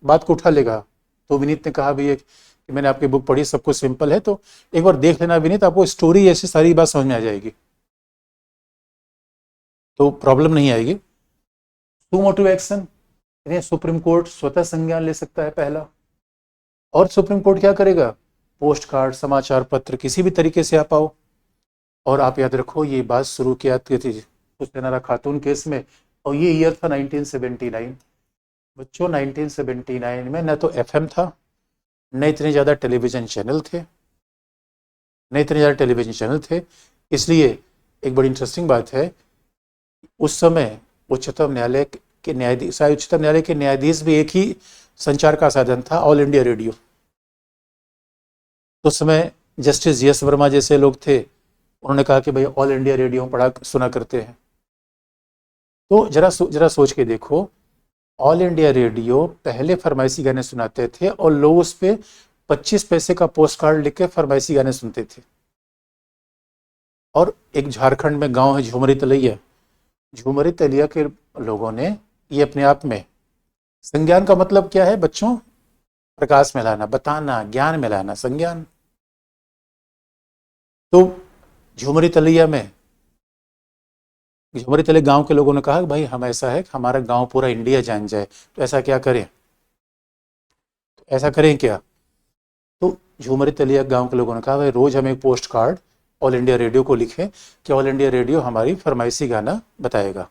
बात को उठा लेगा। तो विनीत ने कहा भैया कि मैंने आपकी बुक पढ़ी, सब कुछ सिंपल है, तो एक बार देख लेना विनीत, आपको स्टोरी ऐसी सारी बात समझ में आ जाएगी, तो प्रॉब्लम नहीं आएगी। सुमोटिव एक्शन, सुप्रीम कोर्ट स्वतः संज्ञान ले सकता है, पहला। और सुप्रीम कोर्ट क्या करेगा, पोस्ट कार्ड, समाचार पत्र, किसी भी तरीके से आप आओ। और आप याद रखो, ये बात शुरू किया थी हुसैन आरा खातून केस में, और ये ईयर था 1979। बच्चों 1979 में न तो एफएम था, न इतने ज़्यादा टेलीविज़न चैनल थे, इसलिए एक बड़ी इंटरेस्टिंग बात है, उस समय उच्चतम न्यायालय के न्यायाधीश, उच्चतम न्यायालय के न्यायाधीश भी एक ही संचार का साधन था, ऑल इंडिया रेडियो। तो उस समय जस्टिस जीएस वर्मा जैसे लोग थे, उन्होंने कहा कि भाई ऑल इंडिया रेडियो पढ़ा सुना करते हैं। तो जरा सोच के देखो, ऑल इंडिया रेडियो पहले फरमाइशी गाने सुनाते थे और लोग उस पर 25 पैसे का पोस्ट कार्ड लिख के फरमाइशी गाने सुनते थे। और एक झारखंड में गांव है झुमरी तलैया, झुमरी तलैया के लोगों ने ये अपने आप में, संज्ञान का मतलब क्या है बच्चों, प्रकाश में लाना, बताना, ज्ञान में लाना, संज्ञान। तो झुमरी तलैया में झुमरी तले गांव के लोगों ने कहा कि भाई हम ऐसा है कि हमारा गांव पूरा इंडिया जान जाए, तो ऐसा क्या करें, तो ऐसा करें क्या। तो झुमरी तलिया गांव के लोगों ने कहा भाई रोज हम एक post card all India radio को लिखें कि ऑल इंडिया रेडियो हमारी फरमाइशी गाना बताएगा।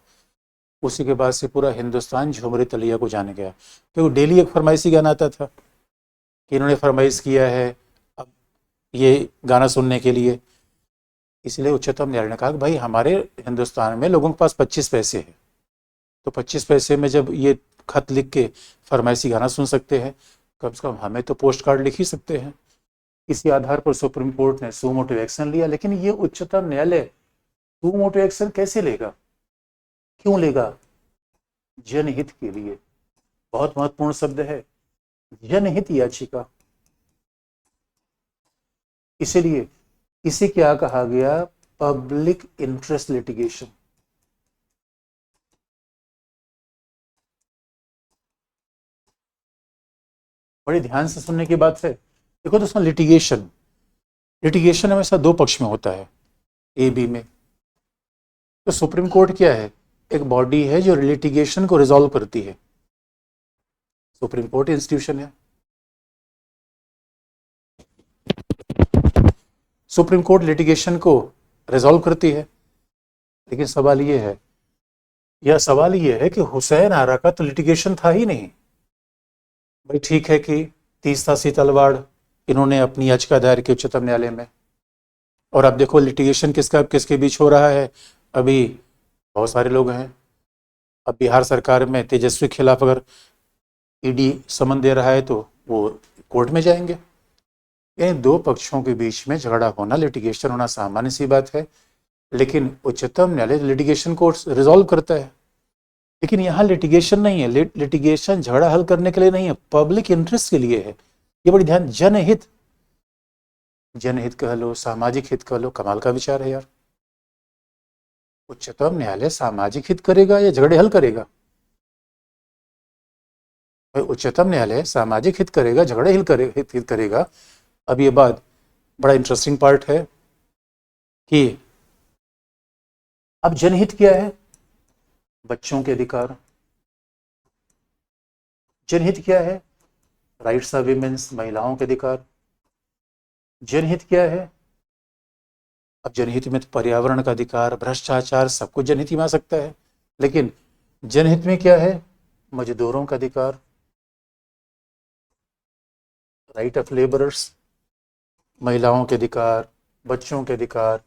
उसी के बाद से पूरा हिंदुस्तान झुमरी तलिया को जान गया, क्योंकि डेली एक फरमाइशी गाना आता था कि इन्होंने फरमाइश किया है अब ये गाना सुनने के लिए। इसलिए उच्चतम न्यायालय ने कहा कि भाई हमारे हिंदुस्तान में लोगों के पास 25 पैसे है, तो 25 पैसे में जब ये खत लिख के फरमाइशी गाना सुन सकते हैं, कम से कम हमें तो पोस्ट कार्ड लिख ही सकते हैं। इसी आधार पर सुप्रीम कोर्ट ने सुमोटो एक्शन लिया। लेकिन ये उच्चतम न्यायालय सुमोटो एक्शन कैसे लेगा, क्यों लेगा? जनहित के लिए। बहुत महत्वपूर्ण शब्द है जनहित याचिका। इसलिए इसे क्या कहा गया? Public interest litigation. बड़े ध्यान से सुनने की बात है। देखो दोस्तों, लिटिगेशन, लिटिगेशन हमेशा दो पक्ष में होता है, ए बी में। तो सुप्रीम कोर्ट क्या है? एक बॉडी है जो लिटिगेशन को रिजॉल्व करती है। सुप्रीम कोर्ट इंस्टीट्यूशन है। सुप्रीम कोर्ट लिटिगेशन को रिजॉल्व करती है। लेकिन सवाल ये है, यह सवाल ये है कि हुसैन आरा का तो लिटिगेशन था ही नहीं। भाई ठीक है कि तीस्ता सी तलवाड़ इन्होंने अपनी याचिका दायर की उच्चतम न्यायालय में, और अब देखो लिटिगेशन किसका किसके बीच हो रहा है। अभी बहुत सारे लोग हैं। अब बिहार सरकार में तेजस्वी के खिलाफ अगर ईडी समन दे रहा है तो वो कोर्ट में जाएंगे। इन दो पक्षों के बीच में झगड़ा होना, लिटिगेशन होना सामान्य सी बात है। लेकिन उच्चतम न्यायालय लिटिगेशन को रिजॉल्व करता है। लेकिन यहाँ लिटिगेशन नहीं है, लिटिगेशन झगड़ा हल करने के लिए नहीं है, पब्लिक इंटरेस्ट के लिए है। ये बड़ी ध्यान, जनहित, जनहित कह लो, सामाजिक हित कह लो, कमाल का विचार है यार। उच्चतम न्यायालय सामाजिक हित करेगा या झगड़े हल करेगा? उच्चतम न्यायालय सामाजिक हित करेगा, झगड़े हित करेगा। अब ये बात बड़ा इंटरेस्टिंग पार्ट है कि अब जनहित क्या है? बच्चों के अधिकार। जनहित क्या है? राइट्स ऑफ विमेन्स, महिलाओं के अधिकार। जनहित क्या है? अब जनहित में तो पर्यावरण का अधिकार, भ्रष्टाचार, सब कुछ जनहित में आ सकता है। लेकिन जनहित में क्या है? मजदूरों का अधिकार, राइट ऑफ लेबरर्स, महिलाओं के अधिकार, बच्चों के अधिकार,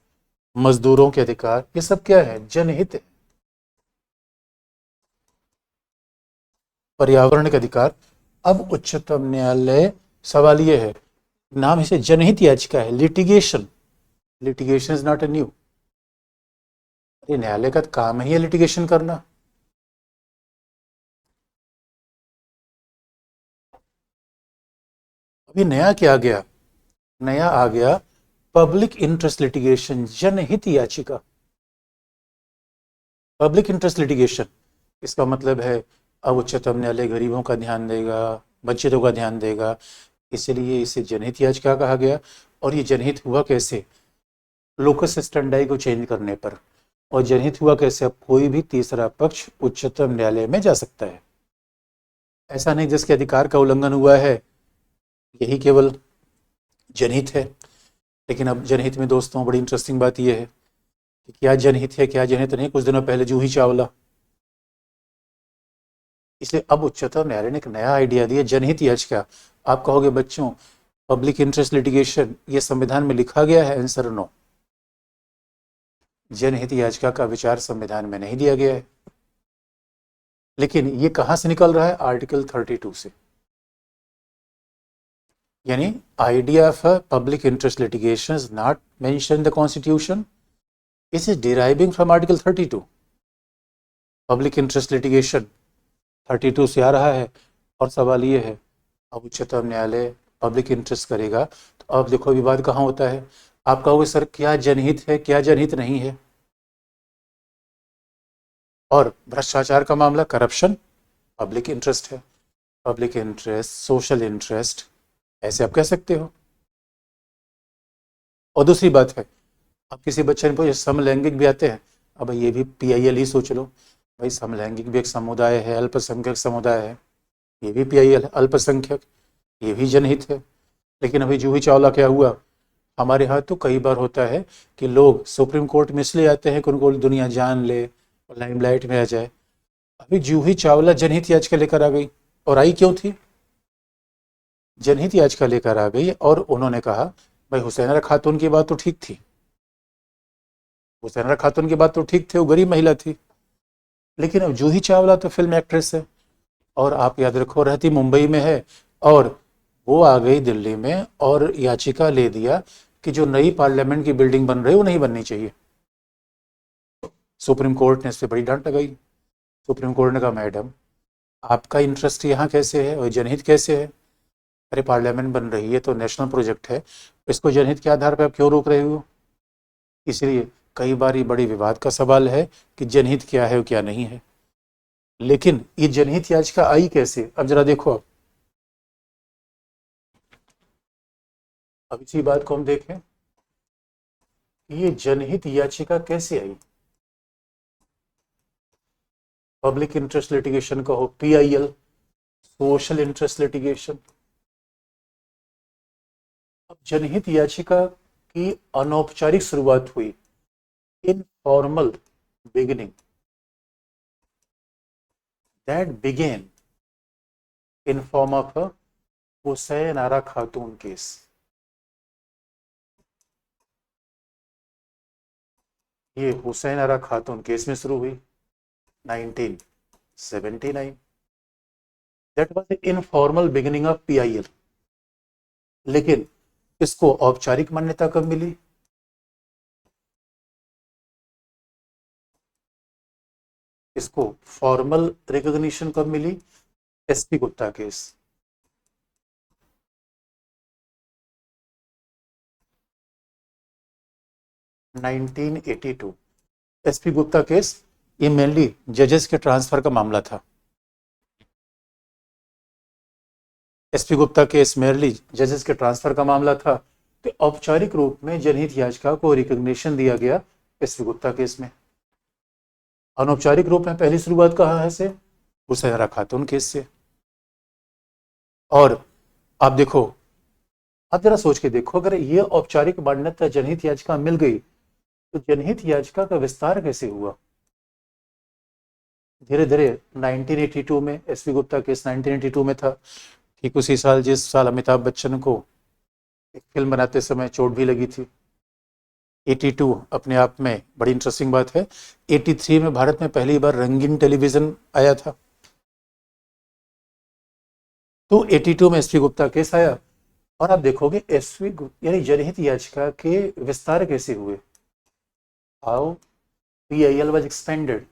मजदूरों के अधिकार, ये सब क्या है? जनहित है। पर्यावरण के अधिकार। अब उच्चतम न्यायालय, सवाल ये है, नाम इसे जनहित याचिका है, litigation. Litigation is not a new. अरे न्यायालय का काम ही है लिटिगेशन करना। अभी नया क्या आ गया? नया आ गया पब्लिक इंटरेस्ट लिटिगेशन, जनहित याचिका। पब्लिक इंटरेस्ट लिटिगेशन, इसका मतलब है अब उच्चतम न्यायालय गरीबों का ध्यान देगा, वंचितों का ध्यान देगा। इसलिए इसे जनहित याचिका कहा गया। और ये जनहित हुआ कैसे? लोकस स्टैंडाई को चेंज करने पर। और जनहित हुआ कैसे? अब कोई भी तीसरा पक्ष उच्चतम न्यायालय में जा सकता है। ऐसा नहीं जिसके अधिकार का उल्लंघन हुआ है यही केवल जनहित है। लेकिन अब जनहित में दोस्तों बड़ी इंटरेस्टिंग बात यह है कि क्या जनहित है क्या जनहित नहीं। कुछ दिनों पहले जूही चावला, इसलिए अब उच्चतम न्यायालय ने एक नया आइडिया दिया, जनहित याचिका। आप कहोगे बच्चों पब्लिक इंटरेस्ट लिटिगेशन ये संविधान में लिखा गया है? Answer no. जनहित याचिका का विचार संविधान में नहीं दिया गया है। लेकिन ये कहां से निकल रहा है? आर्टिकल 32 से। यानी idea of public interest litigation is not mention in the constitution, it is deriving from article 32। Public interest litigation 32 से आ रहा है। और सवाल ये है, अब उच्चतम न्यायालय पब्लिक इंटरेस्ट करेगा तो अब देखो विवाद कहाँ होता है। आप कहोगे सर क्या जनहित है क्या जनहित नहीं है? और भ्रष्टाचार का मामला, करप्शन, पब्लिक इंटरेस्ट है। पब्लिक इंटरेस्ट, सोशल इंटरेस्ट, ऐसे आप कह सकते हो। और दूसरी बात है, अब किसी बच्चे ने पूछा समलैंगिक भी आते हैं। अब ये भी PIL ही सोच लो भाई, समलैंगिक भी एक समुदाय है, अल्पसंख्यक समुदाय है, ये भी PIL है, अल्पसंख्यक, ये भी जनहित है। लेकिन अभी जूही चावला क्या हुआ, हमारे यहाँ तो कई बार होता है कि लोग सुप्रीम कोर्ट में इसलिए आते हैं कि उनको दुनिया जान ले और लाइमलाइट में आ जाए। अभी जूही चावला जनहित याचिका लेकर आ गई, और आई क्यों थी, जनहित याचिका लेकर आ गई और उन्होंने कहा भाई हुसैना खातून की बात तो ठीक थी, हुसैना खातून की बात तो ठीक थी, वो गरीब महिला थी, लेकिन अब जूही चावला तो फिल्म एक्ट्रेस है, और आप याद रखो रहती मुंबई में है, और वो आ गई दिल्ली में और याचिका ले दिया कि जो नई पार्लियामेंट की बिल्डिंग बन रही है वो नहीं बननी चाहिए। सुप्रीम कोर्ट ने इस पर बड़ी डांट लगाई। सुप्रीम कोर्ट ने कहा मैडम आपका इंटरेस्ट यहाँ कैसे है और जनहित कैसे है, अरे पार्लियामेंट बन रही है तो नेशनल प्रोजेक्ट है, इसको जनहित के आधार पर आप क्यों रोक रहे हो। इसलिए कई बार ये बड़ी विवाद का सवाल है कि जनहित क्या है और क्या नहीं है। लेकिन ये जनहित याचिका आई कैसे, अब जरा देखो। अब इसी बात को हम देखें, ये जनहित याचिका कैसे आई। पब्लिक इंटरेस्ट लिटिगेशन कहो, PIL, सोशल इंटरेस्ट लिटिगेशन। अब जनहित याचिका की अनौपचारिक शुरुआत हुई, informal beginning, that began in form of a Hussain Ara Khatoon case. ये हुसैन आरा खातून केस में शुरू हुई 1979। That was the informal beginning of PIL। लेकिन इसको औपचारिक मान्यता कब मिली, इसको फॉर्मल रिकॉग्निशन कब मिली, SP Gupta case. Nineteen 82 SP Gupta case, ये मेनली जजेस के ट्रांसफर का मामला था। SP गुप्ता केस मेनली जजेस के ट्रांसफर का मामला था, तो औपचारिक रूप में जनहित याचिका को रिकॉग्निशन दिया गया SP गुप्ता केस में। अनौपचारिक रूप में पहली शुरुआत कहाँ है से, हुसैना खातून केस से। और आप देखो, आप जरा सोच के देखो, अगर ये औपचारिक मान्यता जनहित याचिका मिल गई तो जनहित याचिका का विस्तार कैसे हुआ। धीरे धीरे 1982 में SP गुप्ता केस 1982 में था, ठीक उसी साल जिस साल अमिताभ बच्चन को एक फिल्म बनाते समय चोट भी लगी थी। 82 अपने आप में बड़ी इंटरेस्टिंग बात है। 83 में भारत में पहली बार रंगीन टेलीविजन आया था, तो 82 में SP गुप्ता केस आया। और आप देखोगे SP यानी जनहित याचिका के विस्तार कैसे हुए, हाउ PIL वाज एक्सपेंडेड।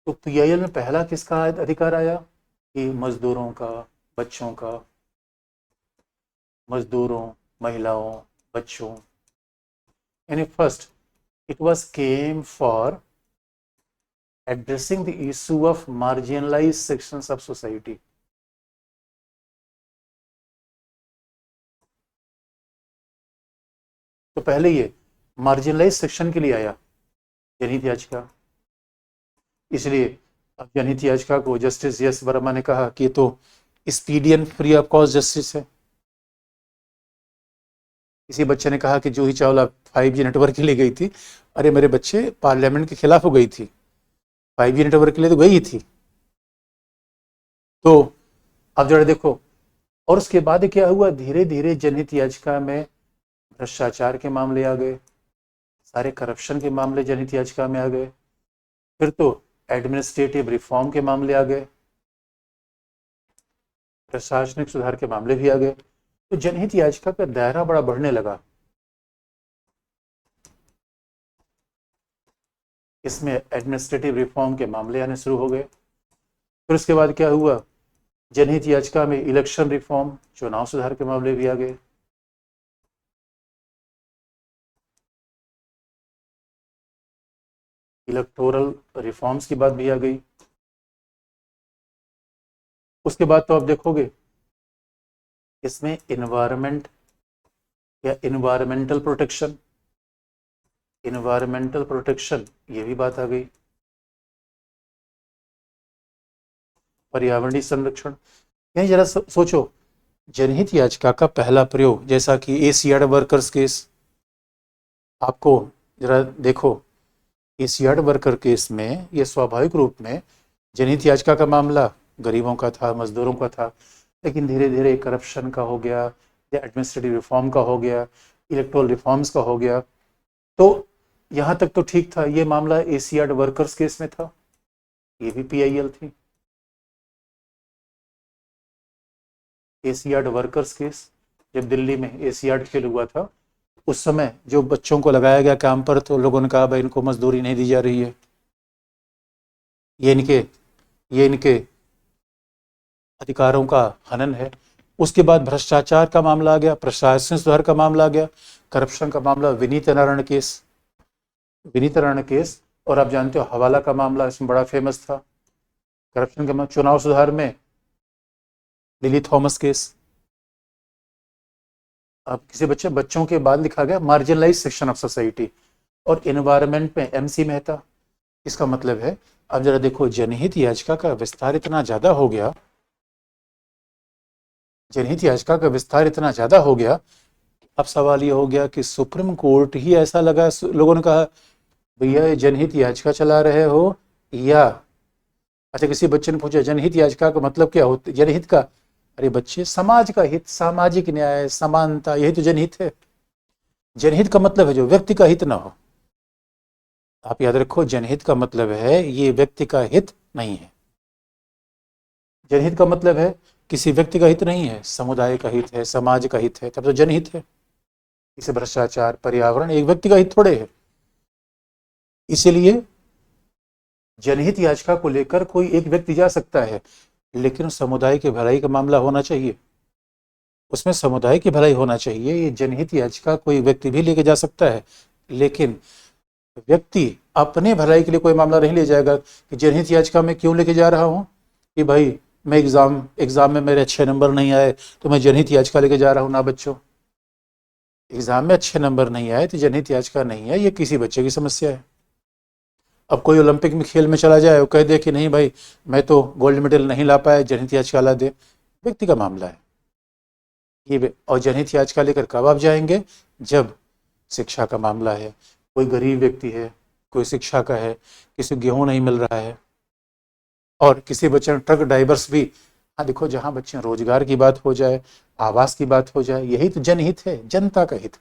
तो PIL में पहला किसका अधिकार आया कि मजदूरों का, बच्चों का, मजदूरों, महिलाओं, बच्चों, यानी first it was came for addressing the issue of marginalized sections of society। तो पहले ये मार्जिनलाइज सेक्शन के लिए आया जनहित याचिका। इसलिए अब जनहित याचिका को जस्टिस यस वर्मा ने कहा कि ये तो speedy and free of cost justice है। किसी बच्चे ने कहा कि जूही चावला 5G नेटवर्क के लिए गई थी, अरे मेरे बच्चे पार्लियामेंट के खिलाफ हो गई थी, 5G नेटवर्क के लिए तो गई ही थी। तो अब जरा देखो, और उसके बाद क्या हुआ, धीरे धीरे जनहित याचिका में भ्रष्टाचार के मामले आ गए, सारे करप्शन के मामले जनहित याचिका में आ गए, फिर तो एडमिनिस्ट्रेटिव रिफॉर्म के मामले आ गए, प्रशासनिक सुधार के मामले भी आ गए। तो जनहित याचिका का दायरा बड़ा बढ़ने लगा। इसमें एडमिनिस्ट्रेटिव रिफॉर्म के मामले आने शुरू हो गए। फिर उसके बाद क्या हुआ, जनहित याचिका में इलेक्शन रिफॉर्म, चुनाव सुधार के मामले भी आ गए। इलेक्टोरल रिफॉर्म्स की बात भी आ गई। उसके बाद तो आप देखोगे इसमें इन्वायरमेंट या इन्वायरमेंटल प्रोटेक्शन, इन्वायरमेंटल प्रोटेक्शन, ये भी बात आ गई। पर्यावरणीय संरक्षण, यही जरा सोचो, जनहित याचिका का पहला प्रयोग, जैसा कि एशियाड वर्कर्स केस, आपको जरा देखो, एशियाड वर्कर केस में ये स्वाभाविक रूप में जनहित याचिका का मामला गरीबों का था, मजदूरों का था, लेकिन धीरे धीरे करप्शन का हो गया, या एडमिनिस्ट्रेटिव रिफॉर्म का हो गया, इलेक्टोरल रिफॉर्म्स का हो गया। तो यहाँ तक तो ठीक था, ये मामला एशियाड वर्कर्स केस में था, ये भी पीआईएल थी। एशियाड वर्कर्स केस, जब दिल्ली में एशियाड खेल हुआ था, उस समय जो बच्चों को लगाया गया काम पर, तो लोगों ने कहा भाई इनको मजदूरी नहीं दी जा रही है, ये इनके अधिकारों का हनन है। उसके बाद भ्रष्टाचार का मामला आ गया, प्रशासन सुधार का मामला आ गया, करप्शन का मामला, विनीत नारायण केस, विनीत नारायण केस। और आप जानते हो हवाला का मामला इसमें बड़ा फेमस था, करप्शन के मामला, चुनाव सुधार में लिली थॉमस केस। अब किसी बच्चों के बाद लिखा गया मार्जिनलाइज सेक्शन ऑफ सोसाइटी, और एनवायरमेंट में एमसी मेहता। इसका मतलब है, अब जरा देखो, जनहित याचिका का विस्तार इतना ज्यादा हो गया, जनहित याचिका का विस्तार इतना ज्यादा हो गया, अब सवाल ये हो गया कि सुप्रीम कोर्ट ही ऐसा लगा, लोगों ने कहा भैया ये जनहित याचिका चला रहे हो, या अच्छा किसी बच्चे ने पूछा जनहित याचिका का मतलब क्या होता है, जनहित का, अरे बच्चे समाज का हित, सामाजिक न्याय, समानता, यही तो जनहित है। जनहित का मतलब है जो व्यक्ति का हित ना हो। आप याद रखो, जनहित का मतलब है ये व्यक्ति का हित नहीं है। जनहित का मतलब है किसी व्यक्ति का हित नहीं है, समुदाय का हित है, समाज का हित है, तब तो जनहित है। इसे भ्रष्टाचार, पर्यावरण एक व्यक्ति का हित थोड़े है। इसीलिए जनहित याचिका को लेकर कोई एक व्यक्ति जा सकता है, लेकिन समुदाय की भलाई का मामला होना चाहिए, उसमें समुदाय की भलाई होना चाहिए। ये जनहित याचिका कोई व्यक्ति भी लेके जा सकता है, लेकिन व्यक्ति अपने भलाई के लिए कोई मामला नहीं ले जाएगा कि जनहित याचिका में क्यों लेके जा रहा हूं कि भाई मैं एग्जाम में मेरे अच्छे नंबर नहीं आए तो मैं जनहित याचिका लेके जा रहा हूं। ना बच्चों, एग्जाम में अच्छे नंबर नहीं आए तो जनहित याचिका नहीं है, ये किसी बच्चे की समस्या है। अब कोई ओलंपिक में खेल में चला जाए और कह दे कि नहीं भाई मैं तो गोल्ड मेडल नहीं ला पाया, जनहित याचिका ला दे, व्यक्ति का मामला है ये। और जनहित याचिका लेकर कब आप जाएंगे, जब शिक्षा का मामला है, कोई गरीब व्यक्ति है, कोई शिक्षा का है, किसी को गेहूं नहीं मिल रहा है, और किसी बच्चे ने ट्रक ड्राइवर्स भी, हाँ देखो, जहां बच्चे रोजगार की बात हो जाए, आवास की बात हो जाए, यही तो जनहित है, जनता का हित,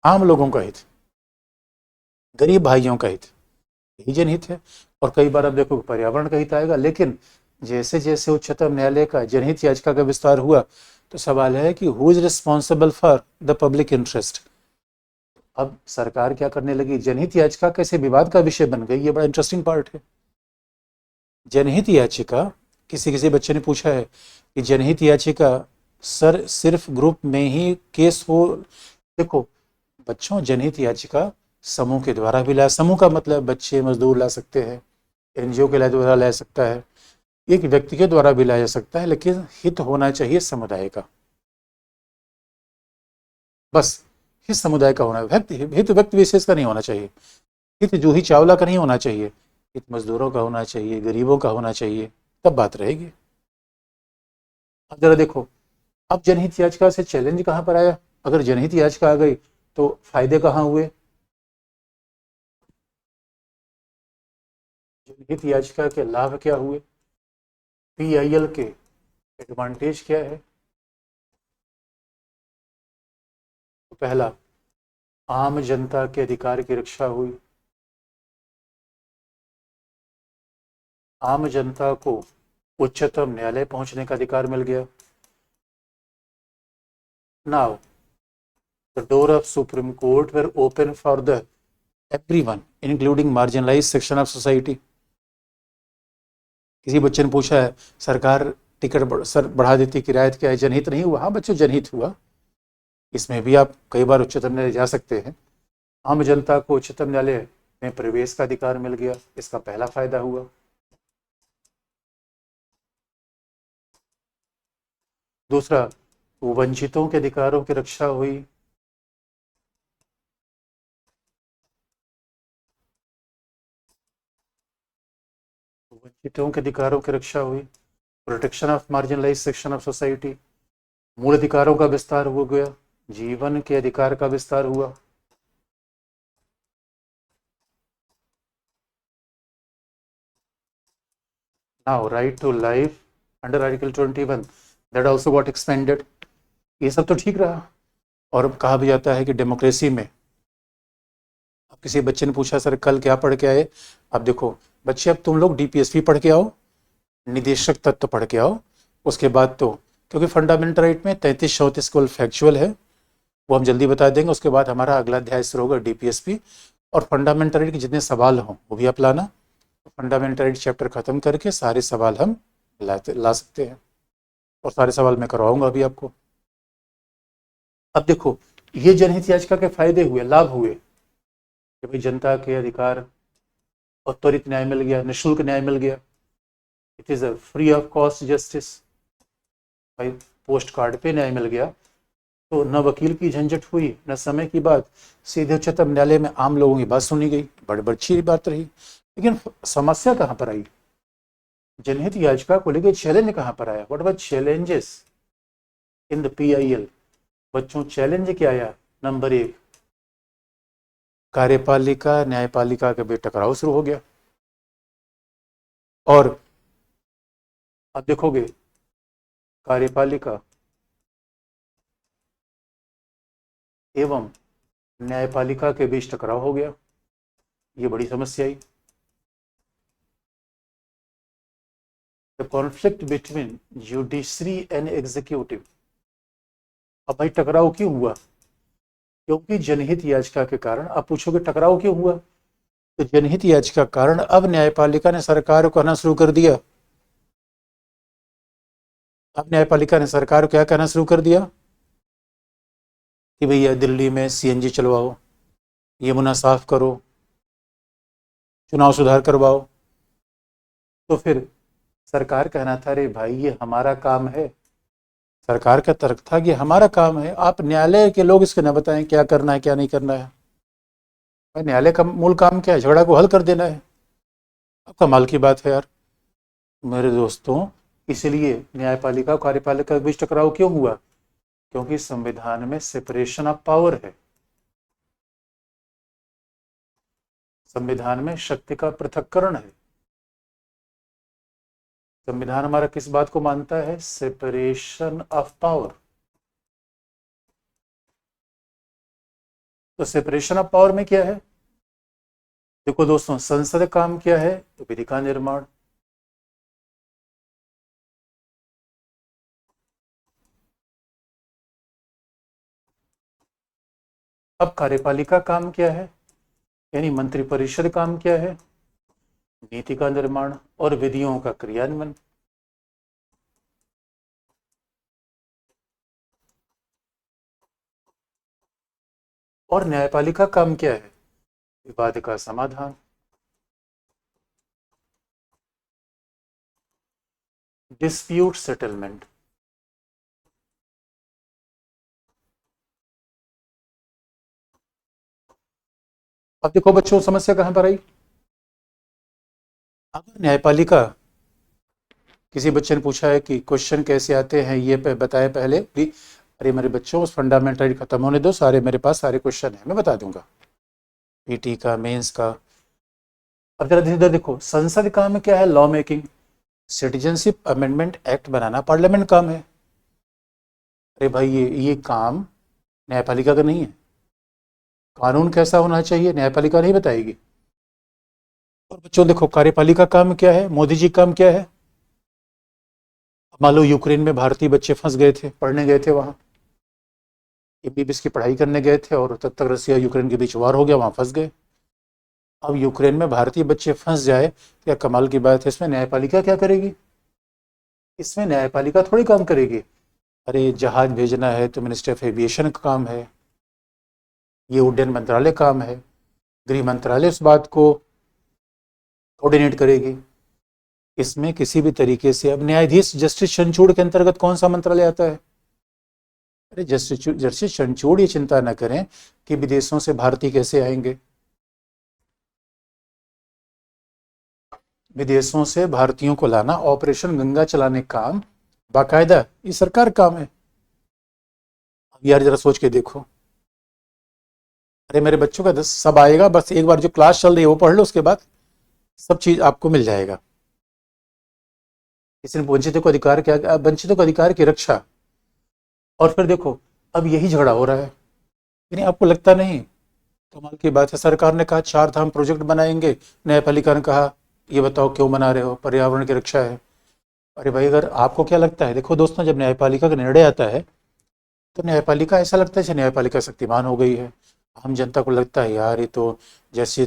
आम लोगों का हित, गरीब भाइयों का हित, यही जनहित है। और कई बार अब देखो पर्यावरण का हित आएगा, लेकिन जैसे जैसे उच्चतम न्यायालय का जनहित याचिका का विस्तार हुआ, तो सवाल है कि who is responsible for the public interest. अब सरकार क्या करने लगी, जनहित याचिका कैसे विवाद का विषय बन गई, ये बड़ा इंटरेस्टिंग पार्ट है। जनहित याचिका, किसी किसी बच्चे ने पूछा है कि जनहित याचिका सर सिर्फ ग्रुप में ही केस हो, देखो बच्चों, जनहित याचिका समूह के द्वारा भी ला, समूह का मतलब बच्चे मजदूर ला सकते हैं, एनजीओ के द्वारा ला सकता है, एक व्यक्ति के द्वारा भी लाया जा सकता है, लेकिन हित होना चाहिए समुदाय का, बस हित समुदाय का होना, व्यक्ति हित व्यक्ति विशेष का नहीं होना चाहिए, हित जूही चावला का नहीं होना चाहिए, हित मजदूरों का होना चाहिए, गरीबों का होना चाहिए, तब बात रहेगी। अब जरा देखो, अब जनहित याचिका से चैलेंज कहां पर आया, अगर जनहित याचिका आ गई तो फायदे कहां हुए, जनहित याचिका के लाभ क्या हुए, पीआईएल के एडवांटेज क्या है। तो पहला, आम जनता के अधिकार की रक्षा हुई, आम जनता को उच्चतम न्यायालय पहुंचने का अधिकार मिल गया। Now the door of supreme court were open for the everyone including marginalised section of society. किसी बच्चे ने पूछा है सरकार टिकट सर बढ़ा देती, किरायत क्या है, जनहित नहीं हुआ, हाँ बच्चों जनहित हुआ, इसमें भी आप कई बार उच्चतम न्यायालय जा सकते हैं। आम जनता को उच्चतम न्यायालय में प्रवेश का अधिकार मिल गया, इसका पहला फायदा हुआ। दूसरा, वंचितों के अधिकारों की रक्षा हुई। वंचितों के अधिकारों की रक्षा हुई, protection of marginalise section of society, मूल अधिकारों का विस्तार हो गया, जीवन के अधिकार का विस्तार हुआ। Now right to life under article 21 that also got expanded. ये सब तो ठीक रहा। और कहा भी जाता है कि डेमोक्रेसी में, अब किसी बच्चे ने पूछा सर कल क्या पढ़ के आए, अब देखो बच्चे, अब तुम लोग डीपीएसपी पढ़ के आओ, निदेशक तत्व पढ़ के आओ, उसके बाद तो, क्योंकि फंडामेंटल राइट में 33-34 केवल फैक्चुअल है, वो हम जल्दी बता देंगे। उसके बाद हमारा अगला अध्याय शुरू होगा डीपीएसपी, और फंडामेंटल राइट के जितने सवाल हों वो भी आप लाना। फंडामेंटल राइट चैप्टर खत्म करके सारे सवाल हम ला सकते हैं, और सारे सवाल मैं करवाऊंगा अभी आपको। अब देखो, ये जनहित याचिका के फायदे हुए, लाभ हुए कि भाई जनता के अधिकार और त्वरित न्याय मिल गया, निःशुल्क न्याय मिल गया। It is a free of cost justice, भाई पोस्ट कार्ड पे न्याय मिल गया, तो न वकील की झंझट हुई, न समय की बात, सीधे उच्चतम न्यायालय में आम लोगों की बात सुनी गई, बड़ी अच्छी बात रही। लेकिन समस्या कहाँ पर आई, जनहित याचिका को लेकर चैलेंज कहाँ पर आया? What was challenges in the PIL? बच्चों चैलेंज क्या आया? नंबर 1, कार्यपालिका न्यायपालिका के बीच टकराव शुरू हो गया। और अब देखोगे, कार्यपालिका एवं न्यायपालिका के बीच टकराव हो गया, ये बड़ी समस्या आई। The conflict between judiciary and executive. अब भाई टकराव क्यों हुआ? क्योंकि जनहित याचिका के कारण। आप पूछोगे टकराव क्यों हुआ, तो जनहित याचिका के कारण अब न्यायपालिका ने सरकार को कहना शुरू कर दिया। अब न्यायपालिका ने सरकार को क्या कहना शुरू कर दिया कि भैया दिल्ली में सीएनजी चलवाओ, यमुना साफ करो, चुनाव सुधार करवाओ। तो फिर सरकार कहना था अरे भाई ये हमारा काम है, सरकार का तर्क था कि हमारा काम है, आप न्यायालय के लोग इसको न बताएं क्या करना है क्या नहीं करना है। भाई न्यायालय का मूल काम क्या है? झगड़ा को हल कर देना है। अब कमाल की बात है यार मेरे दोस्तों। इसलिए न्यायपालिका और कार्यपालिका के बीच टकराव क्यों हुआ? क्योंकि संविधान में सेपरेशन ऑफ पावर है, संविधान में शक्ति का पृथक्करण है। संविधान हमारा किस बात को मानता है? Separation of power. तो सेपरेशन ऑफ पावर में क्या है? देखो दोस्तों, संसद काम क्या है? तो विधि का निर्माण। अब कार्यपालिका काम क्या है, यानी मंत्रिपरिषद काम क्या है? नीति का निर्माण और विधियों का क्रियान्वयन। और न्यायपालिका काम क्या है? विवाद का समाधान। Dispute settlement. अब देखो बच्चों, समस्या कहां पर आई? अगर न्यायपालिका, किसी बच्चे ने पूछा है कि क्वेश्चन कैसे आते हैं ये बताए पहले भी। अरे मेरे बच्चों, उस फंडामेंटल खत्म होने दो, सारे मेरे पास सारे क्वेश्चन है, मैं बता दूंगा, पीटी का, मेंस का। अब जरा इधर देखो, संसद काम क्या है? Law making. Citizenship amendment act बनाना पार्लियामेंट काम है। अरे भाई ये काम न्यायपालिका का नहीं है। कानून कैसा होना चाहिए न्यायपालिका नहीं बताएगी। और बच्चों देखो, कार्यपालिका काम क्या है? मोदी जी काम क्या है? मान लो यूक्रेन में भारतीय बच्चे फंस गए थे, पढ़ने गए थे वहां, एमबीबीएस की पढ़ाई करने गए थे, और तब तक रसिया यूक्रेन के बीच वार हो गया, वहां फंस गए। अब यूक्रेन में भारतीय बच्चे फंस जाए, क्या कमाल की बात है? इसमें न्यायपालिका क्या करेगी? इसमें न्यायपालिका थोड़ी काम करेगी। अरे जहाज भेजना है तो मिनिस्ट्री ऑफ एविएशन का काम है, ये उड्डयन मंत्रालय काम है, गृह मंत्रालय उस बात को कोऑर्डिनेट करेगी। इसमें किसी भी तरीके से, अब न्यायाधीश जस्टिस चंचूड़ के अंतर्गत कौन सा मंत्रालय आता है? अरे जस्टिस चंचूड़ ये चिंता न करें कि विदेशों से भारतीय कैसे आएंगे। विदेशों से भारतीयों को लाना, ऑपरेशन गंगा चलाने का काम बाकायदा ये सरकार काम है। अब यार जरा सोच के देखो, अरे मेरे बच्चों का दस सब आएगा, बस एक बार जो क्लास चल रही है वो पढ़ लो, उसके बाद सब चीज आपको मिल जाएगा। इसने वंचितों को अधिकार क्या, वंचितों को अधिकार की रक्षा। और फिर देखो अब यही झगड़ा हो रहा है, यानी आपको लगता नहीं? कमाल की बात है, सरकार ने कहा 4 धाम प्रोजेक्ट बनाएंगे, न्यायपालिका ने कहा ये बताओ क्यों बना रहे हो, पर्यावरण की रक्षा है। अरे भाई अगर आपको क्या लगता है, देखो दोस्तों जब न्यायपालिका का निर्णय आता है तो न्यायपालिका ऐसा लगता है जैसे न्यायपालिका शक्तिमान हो गई है। आम जनता को लगता है यार ये तो जैसे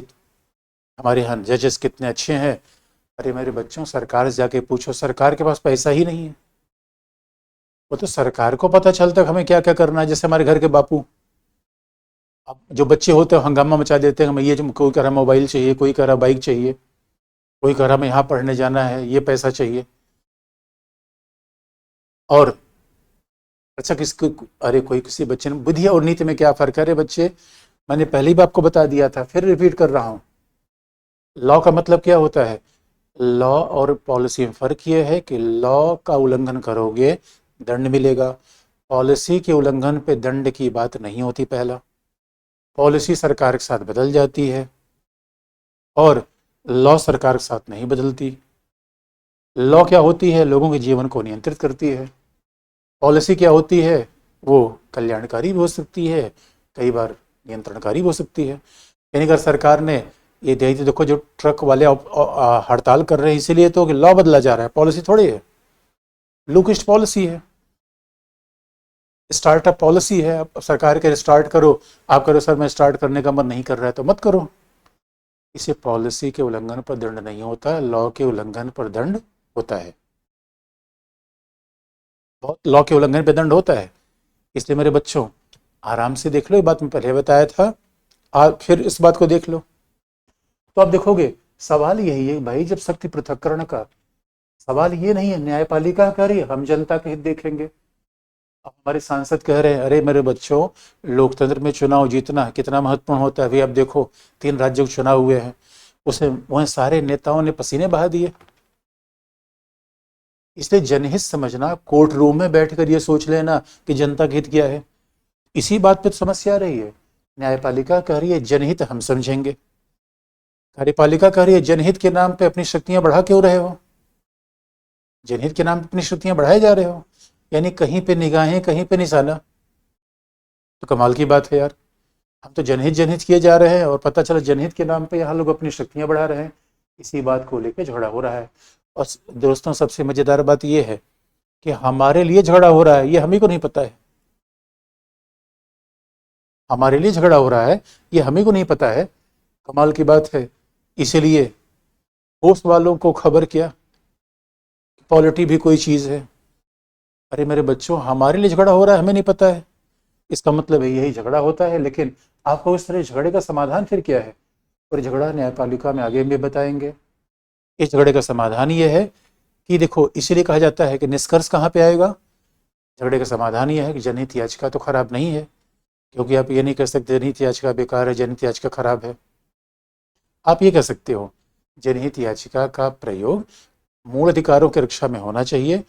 हमारे यहाँ जजेस कितने अच्छे हैं। अरे मेरे बच्चों सरकार से जाके पूछो, सरकार के पास पैसा ही नहीं है। वो तो सरकार को पता चलता है हमें क्या क्या करना है। जैसे हमारे घर के बापू, अब जो बच्चे होते हैं हंगामा मचा देते हैं, हमें ये जो कोई कह रहा मोबाइल चाहिए, कोई कह रहा बाइक चाहिए, कोई कह रहा हमें यहाँ पढ़ने जाना है, ये पैसा चाहिए। और अच्छा किसको, अरे कोई किसी बच्चे ने, बुद्धि और नीति में क्या फर्क है? अरे बच्चे मैंने पहली बार आपको बता दिया था, फिर रिपीट कर रहा हूँ। लॉ का मतलब क्या होता है? लॉ और पॉलिसी में फर्क ये है कि लॉ का उल्लंघन करोगे दंड मिलेगा, पॉलिसी के उल्लंघन पे दंड की बात नहीं होती। पहला, पॉलिसी सरकार के साथ बदल जाती है और लॉ सरकार के साथ नहीं बदलती। लॉ क्या होती है? लोगों के जीवन को नियंत्रित करती है। पॉलिसी क्या होती है? वो कल्याणकारी भी हो सकती है, कई बार नियंत्रणकारी भी हो सकती है। यानी अगर सरकार ने ये दे दी, देखो जो ट्रक वाले हड़ताल कर रहे हैं इसीलिए तो कि लॉ बदला जा रहा है, पॉलिसी थोड़ी है। लूकिस्ट पॉलिसी है, स्टार्टअप पॉलिसी है। अब सरकार के स्टार्ट करो, आप करो सर मैं स्टार्ट करने का मन नहीं कर रहा है तो मत करो। इसे पॉलिसी के उल्लंघन पर दंड नहीं होता, लॉ के उल्लंघन पर दंड होता है। बहुत लॉ के उल्लंघन पर दंड होता है। इसलिए मेरे बच्चों आराम से देख लो, ये बात मैं पहले बताया था, आप फिर इस बात को देख लो तो आप देखोगे सवाल यही है भाई। जब शक्ति पृथक्करण का सवाल ये नहीं है न्यायपालिका कर रही है, हम जनता के हित देखेंगे। अब हमारे सांसद कह रहे हैं अरे मेरे बच्चों लोकतंत्र में चुनाव जीतना कितना महत्वपूर्ण होता है। भाई अब देखो 3 राज्यों के चुनाव हुए हैं, उसे वह सारे नेताओं ने पसीने बहा दिए। इसलिए जनहित समझना, कोर्ट रूम में बैठकर ये सोच लेना कि जनता का हित क्या है, इसी बात पे तो समस्या आ रही है। न्यायपालिका कह रही है जनहित हम समझेंगे, कार्यपालिका कह रही है जनहित के नाम पे अपनी शक्तियां बढ़ा क्यों रहे हो, जनहित के नाम पे अपनी शक्तियां बढ़ाए जा रहे हो। यानी कहीं पे निगाहें कहीं पे निशाना। तो कमाल की बात है यार, हम तो जनहित जनहित किए जा रहे हैं और पता चला जनहित के नाम पे यहाँ लोग अपनी शक्तियां बढ़ा रहे हैं। इसी बात को लेकर झगड़ा हो रहा है। और दोस्तों सबसे मजेदार बात यह है कि हमारे लिए झगड़ा हो रहा है ये हमें को नहीं पता है। हमारे लिए झगड़ा हो रहा है ये हमें को नहीं पता है। कमाल की बात है। इसीलिए होश वालों को खबर क्या, पॉलिटी भी कोई चीज है। अरे मेरे बच्चों हमारे लिए झगड़ा हो रहा है हमें नहीं पता है, इसका मतलब है यही झगड़ा होता है। लेकिन आपको इस तरह झगड़े का समाधान फिर क्या है, और झगड़ा न्यायपालिका में आगे भी बताएंगे। इस झगड़े का समाधान ये है कि देखो इसीलिए कहा जाता है कि निष्कर्ष कहाँ पे आएगा, झगड़े का समाधान ये है कि जनहित याचिका तो खराब नहीं है, क्योंकि आप ये नहीं कह सकते जनहित याचिका बेकार है, जनहित याचिका खराब है। आप ये कह सकते हो जनहित याचिका का प्रयोग मूल अधिकारों की रक्षा में होना चाहिए,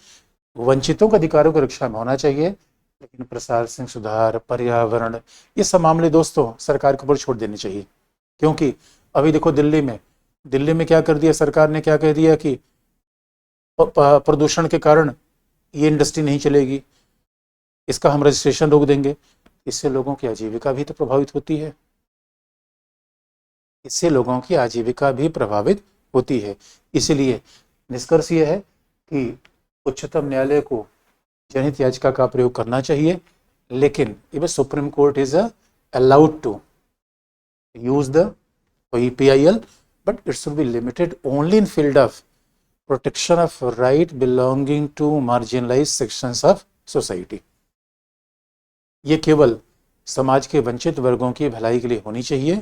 वंचितों के अधिकारों की रक्षा में होना चाहिए। लेकिन प्रशासनिक सुधार, पर्यावरण, ये सब मामले दोस्तों सरकार के ऊपर छोड़ देने चाहिए। क्योंकि अभी देखो दिल्ली में क्या कर दिया सरकार ने, क्या कह दिया कि प्रदूषण के कारण ये इंडस्ट्री नहीं चलेगी, इसका हम रजिस्ट्रेशन रोक देंगे। इससे लोगों की आजीविका भी तो प्रभावित होती है, इससे लोगों की आजीविका भी प्रभावित होती है। इसलिए निष्कर्ष ये है कि उच्चतम न्यायालय को जनहित याचिका का प्रयोग करना चाहिए, लेकिन even supreme court is allowed to use the PIL, but it should be limited only in field of protection of right belonging to marginalized sections of society। ये केवल समाज के वंचित वर्गों की भलाई के लिए होनी चाहिए,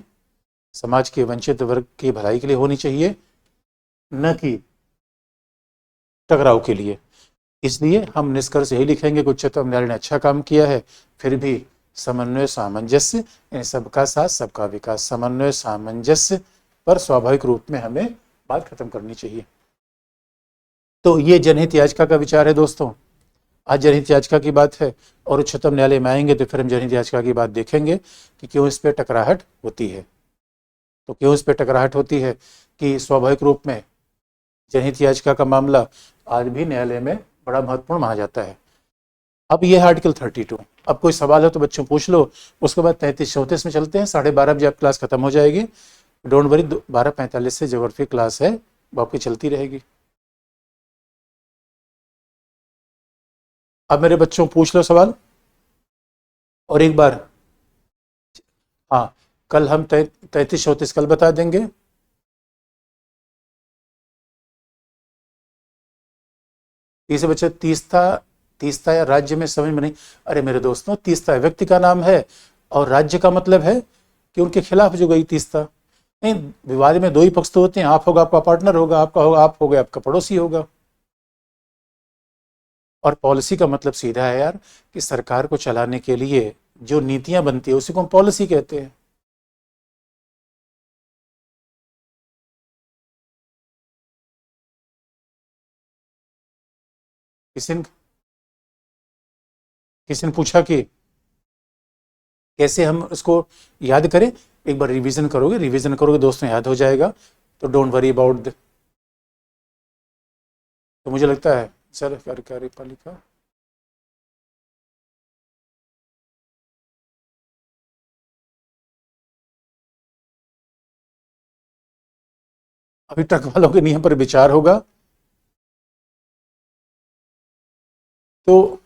समाज के वंचित वर्ग की भलाई के लिए होनी चाहिए, न कि टकराव के लिए। इसलिए हम निष्कर्ष यही लिखेंगे कि उच्चतम न्यायालय ने अच्छा काम किया है, फिर भी समन्वय सामंजस्य, सबका साथ सबका विकास, समन्वय सामंजस्य पर स्वाभाविक रूप में हमें बात खत्म करनी चाहिए। तो ये जनहित याचिका का विचार है दोस्तों। आज जनहित याचिका की बात है और उच्चतम न्यायालय में आएंगे तो फिर हम जनहित याचिका की बात देखेंगे कि क्यों इस पर टकराहट होती है। तो क्यों इस पर टकराहट होती है कि स्वाभाविक रूप में जनहित याचिका का मामला आज भी न्यायालय में बड़ा महत्वपूर्ण माना जाता है। अब यह है आर्टिकल 32। अब कोई सवाल है तो बच्चों पूछ लो, उसके बाद 33-34 में चलते हैं। 12:30 बजे आप क्लास खत्म हो जाएगी। डोंट वरी, 12:45 से ज्योग्राफी क्लास है वो आपकी चलती रहेगी। अब मेरे बच्चों पूछ लो सवाल। और एक बार, हाँ, कल हम 33-34 कल बता देंगे। तीसरे बच्चे तीस्ता या राज्य में समझ में नहीं। अरे मेरे दोस्तों, तीस्ता व्यक्ति का नाम है और राज्य का मतलब है कि उनके खिलाफ जो गई तीस्ता। नहीं, विवाद में दो ही पक्ष तो होते हैं, आप होगा आपका पार्टनर होगा, आपका होगा आप होगा आपका पड़ोसी होगा। और पॉलिसी का मतलब सीधा है यार कि सरकार को चलाने के लिए जो नीतियां बनती है उसी को हम पॉलिसी कहते हैं। किसी ने किसी ने पूछा कि कैसे हम इसको याद करें। एक बार रिवीजन करोगे दोस्तों, याद हो जाएगा। तो डोंट वरी अबाउट। तो मुझे लगता है सर कार्यपालिका अभी तक वालों के नियम पर विचार होगा। तो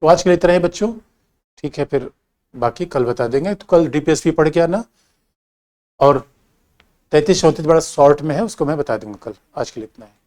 आज के लिए इतना ही बच्चों, ठीक है। फिर बाकी कल बता देंगे। तो कल डीपीएसपी पढ़ के आना। और 33-34 बड़ा शॉर्ट में है, उसको मैं बता दूंगा कल। आज के लिए इतना है।